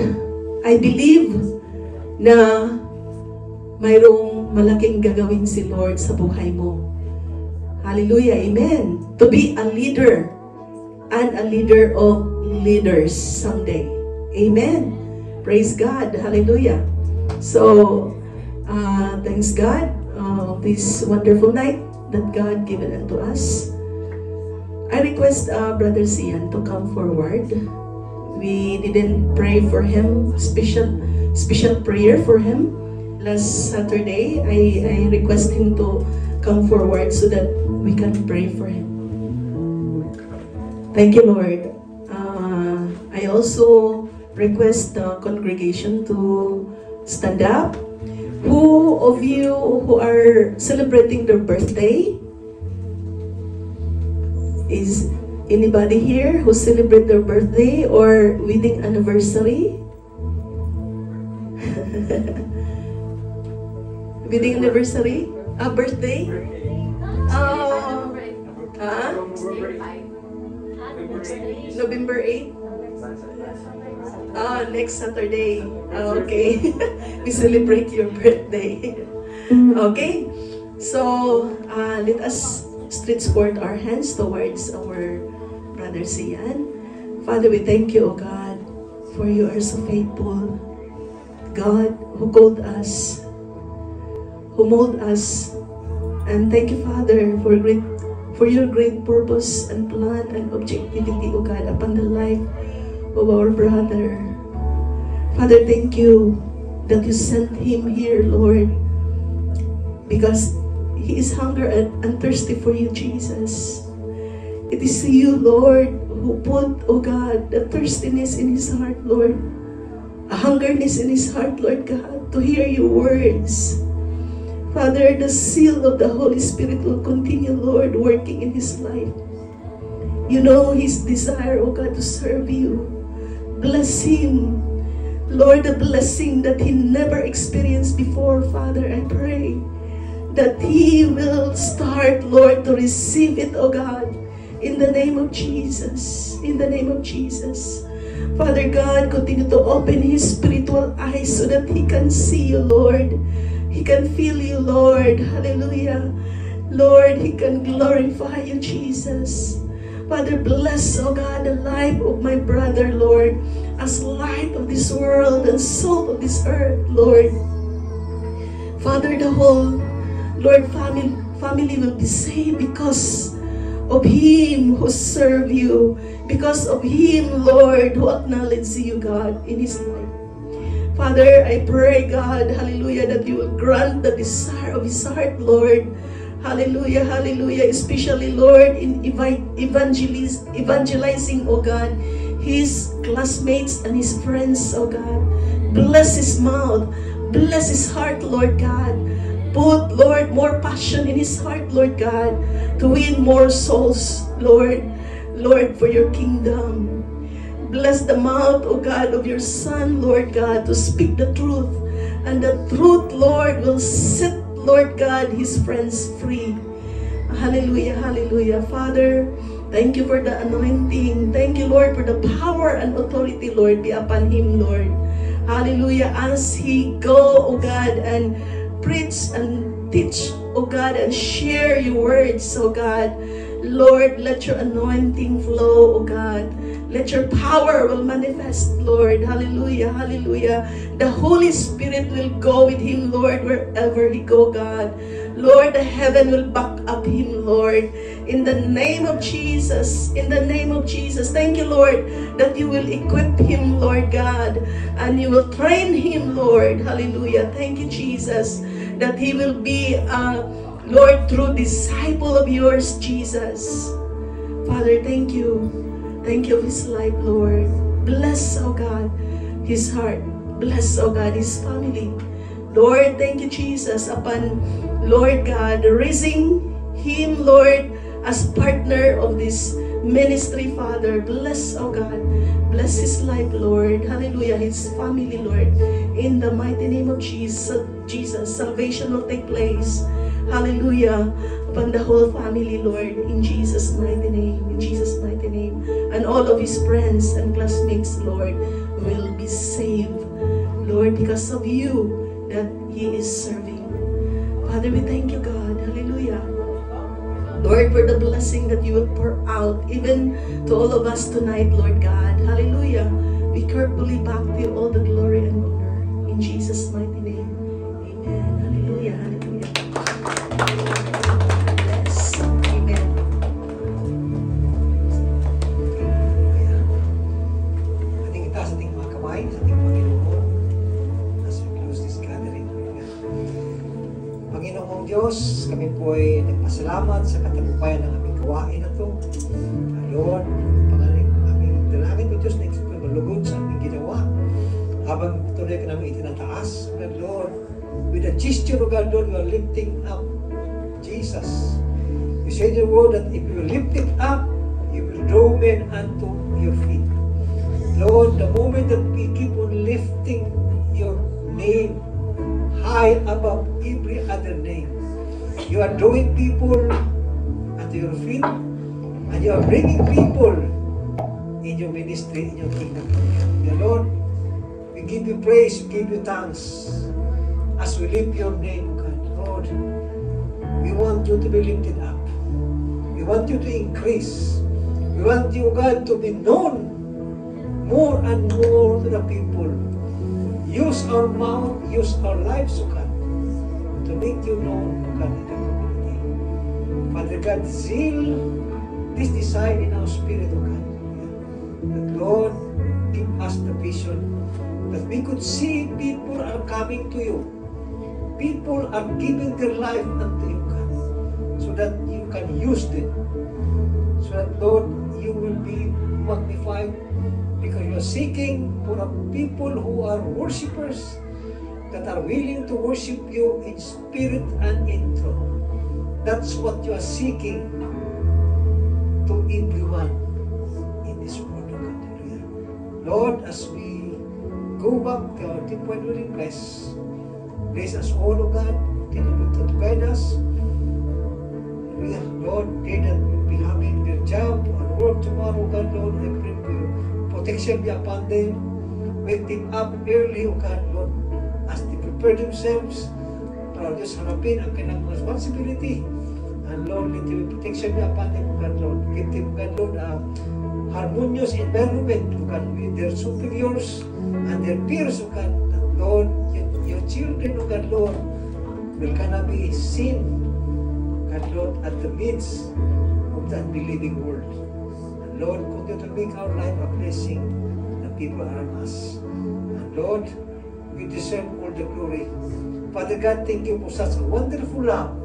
I believe na mayroong malaking gagawin si Lord sa buhay mo. Hallelujah. Amen. To be a leader and a leader of leaders someday. Amen. Praise God. Hallelujah. So, thanks God. This wonderful night that God given unto us. I request Brother Sian to come forward. We didn't pray for him, special prayer for him. Last Saturday, I request him to come forward so that we can pray for him. Thank you, Lord. I also request the congregation to stand up. Who of you who are celebrating their birthday? Is anybody here who celebrate their birthday or wedding anniversary? Wedding anniversary? Birthday? November 8? Next Saturday. Okay. We celebrate your birthday. Okay. So, let us stretch forth our hands towards our Brother Sian. Father, we thank you, O God, for you are so faithful. God, who called us, who molded us. And thank you, Father, for your great purpose and plan and objectivity, O God, upon the life of our brother. Father, thank you that you sent him here, Lord, because he is hungry and thirsty for you, Jesus. It is you, Lord, who put, oh God, the thirstiness in his heart, Lord, a hungerness in his heart, Lord God, to hear your words. Father, the seal of the Holy Spirit will continue, Lord, working in his life. You know his desire, oh God, to serve you. Bless him. Lord, the blessing that he never experienced before, Father, I pray that he will start, Lord, to receive it, oh God, in the name of Jesus. In the name of Jesus. Father God, continue to open his spiritual eyes so that he can see you, Lord. He can feel you, Lord. Hallelujah. Lord, he can glorify you, Jesus. Father, bless, oh God, the life of my brother, Lord, as light of this world and salt of this earth, Lord. Father, the whole, Lord, family will be saved because of him who serve you, because of him, Lord, who acknowledges you, God, in his life. Father, I pray, God, hallelujah, that you will grant the desire of his heart, Lord. Hallelujah, hallelujah, especially, Lord, in evangelizing, oh God, his classmates and his friends, oh God. Bless his mouth, bless his heart, Lord God. Put, Lord, more passion in his heart, Lord God, to win more souls, Lord, Lord, for your kingdom. Bless the mouth, O God, of your Son, Lord God, to speak the truth. And the truth, Lord, will set, Lord God, his friends free. Hallelujah, hallelujah. Father, thank you for the anointing. Thank you, Lord, for the power and authority, Lord, be upon him, Lord. Hallelujah. As he go, O God, and preach and teach, O God, and share your words, O God. Lord, let your anointing flow, O God. Let your power will manifest, Lord. Hallelujah, hallelujah. The Holy Spirit will go with him, Lord, wherever he go, God. Lord, the heaven will back up him, Lord. In the name of Jesus, in the name of Jesus. Thank you, Lord, that you will equip him, Lord God, and you will train him, Lord. Hallelujah. Thank you, Jesus, that he will be, Lord, true disciple of yours, Jesus. Father, thank you. Thank you of his life, Lord. Bless, oh God, his heart. Bless, oh God, his family. Lord, thank you, Jesus, upon, Lord God, raising him, Lord, as partner of this ministry, Father. Bless, oh God. Bless his life, Lord. Hallelujah. His family, Lord. In the mighty name of Jesus, salvation will take place. Hallelujah. Upon the whole family, Lord, in Jesus' mighty name, in Jesus' mighty name. And all of his friends and classmates, Lord, will be saved, Lord, because of you that he is serving. Father, we thank you, God. Hallelujah. Lord, for the blessing that you will pour out, even to all of us tonight, Lord God. Hallelujah. We carefully back to you all the glory and honor. In Jesus' mighty name. Amen. Hallelujah. Hallelujah. Yes. Amen. Ating itaas ating mga kamay sa ating Panginoon as we close this gathering. Panginoong Diyos, kami po ay nagpasalamat sa katagumpayan ng aming gawain na ito. Lord, aming dalangin mo Diyos na ito malugod sa aming ginawa. Habang tuloy ka namin itinataas, Lord, with a gesture of God, Lord, we are lifting up Jesus. You said in your word that if you lift it up, you will draw men unto your feet. Lord, the moment that we keep on lifting your name high above every other name, you are drawing people unto your feet, and you are bringing people in your ministry, in your kingdom. Dear Lord, we give you praise, we give you thanks as we lift your name, God. Lord, we want you to be lifted up. We want you to increase. We want you, God, to be known more and more to the people. Use our mouth, use our lives, O God, to make you known, O God, in the community. Father God, seal this desire in our spirit, O God, that Lord, give us the vision that we could see people are coming to you. People are giving their life unto you, God, so that you can use them. So that, Lord, you will be magnified, because you are seeking for a people who are worshipers, that are willing to worship you in spirit and in truth. That's what you are seeking to everyone in this world. Lord, as we go back to our deep point within place, bless us all, O God, continue to guide us. Lord, they that will be having their job and work tomorrow, God, Lord, I pray for your protection be upon them. Wake them up early, O God, Lord, as they prepare themselves para Diyos harapin ang kanilang responsibility. And Lord, let your protection be upon them, O God, Lord. Give them, O God, Lord, a harmonious environment, O God, with their superiors and their peers, O God. That, Lord, your children, O God, Lord, will cannot be seen, God, Lord, at the midst of the unbelieving world. And Lord, continue to make our life a blessing to the people around us. And Lord, we deserve all the glory. Father God, thank you for such a wonderful love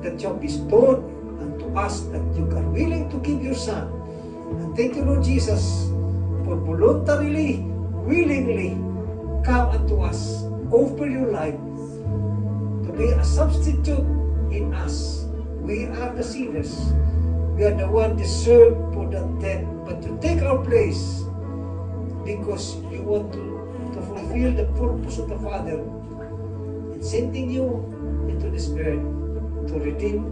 that you have bestowed unto us, that you are willing to give your Son. And thank you, Lord Jesus, for voluntarily, willingly come unto us, offer your life to be a substitute in us. We are the sinners. We are the one deserved for that death, but to take our place because you want to fulfill the purpose of the Father in sending you into this earth to redeem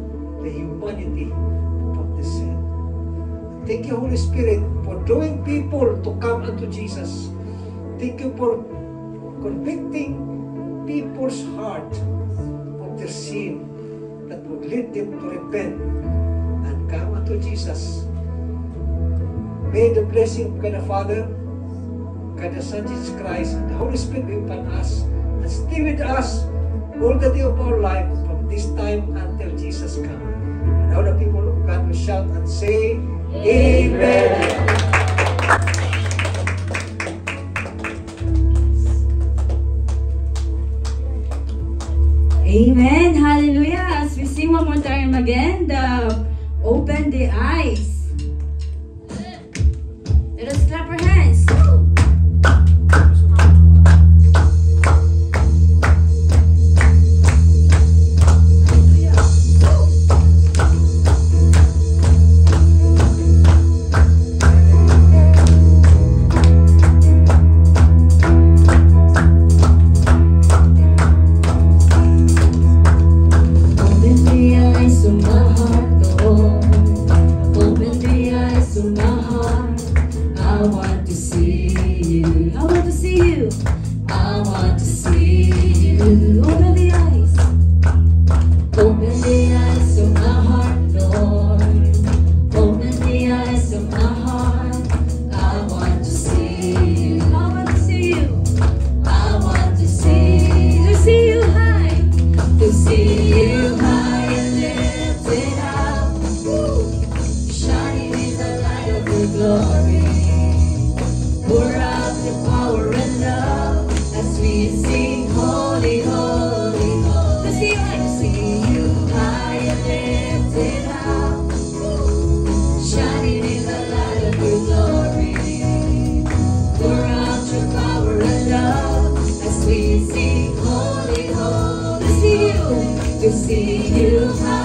the humanity from the sin. Thank you, Holy Spirit, for drawing people to come unto Jesus. Thank you for convicting people's heart of their sin that would lead them to repent and come unto Jesus. May the blessing of God the Father, God the Son, Jesus Christ, and the Holy Spirit be upon us and stay with us all the day of our life from this time until Jesus comes. And all the people of God will shout and say, Amen. Amen. Hallelujah. As we sing one more time again, open the eyes. Let us clap our hands. To see you high.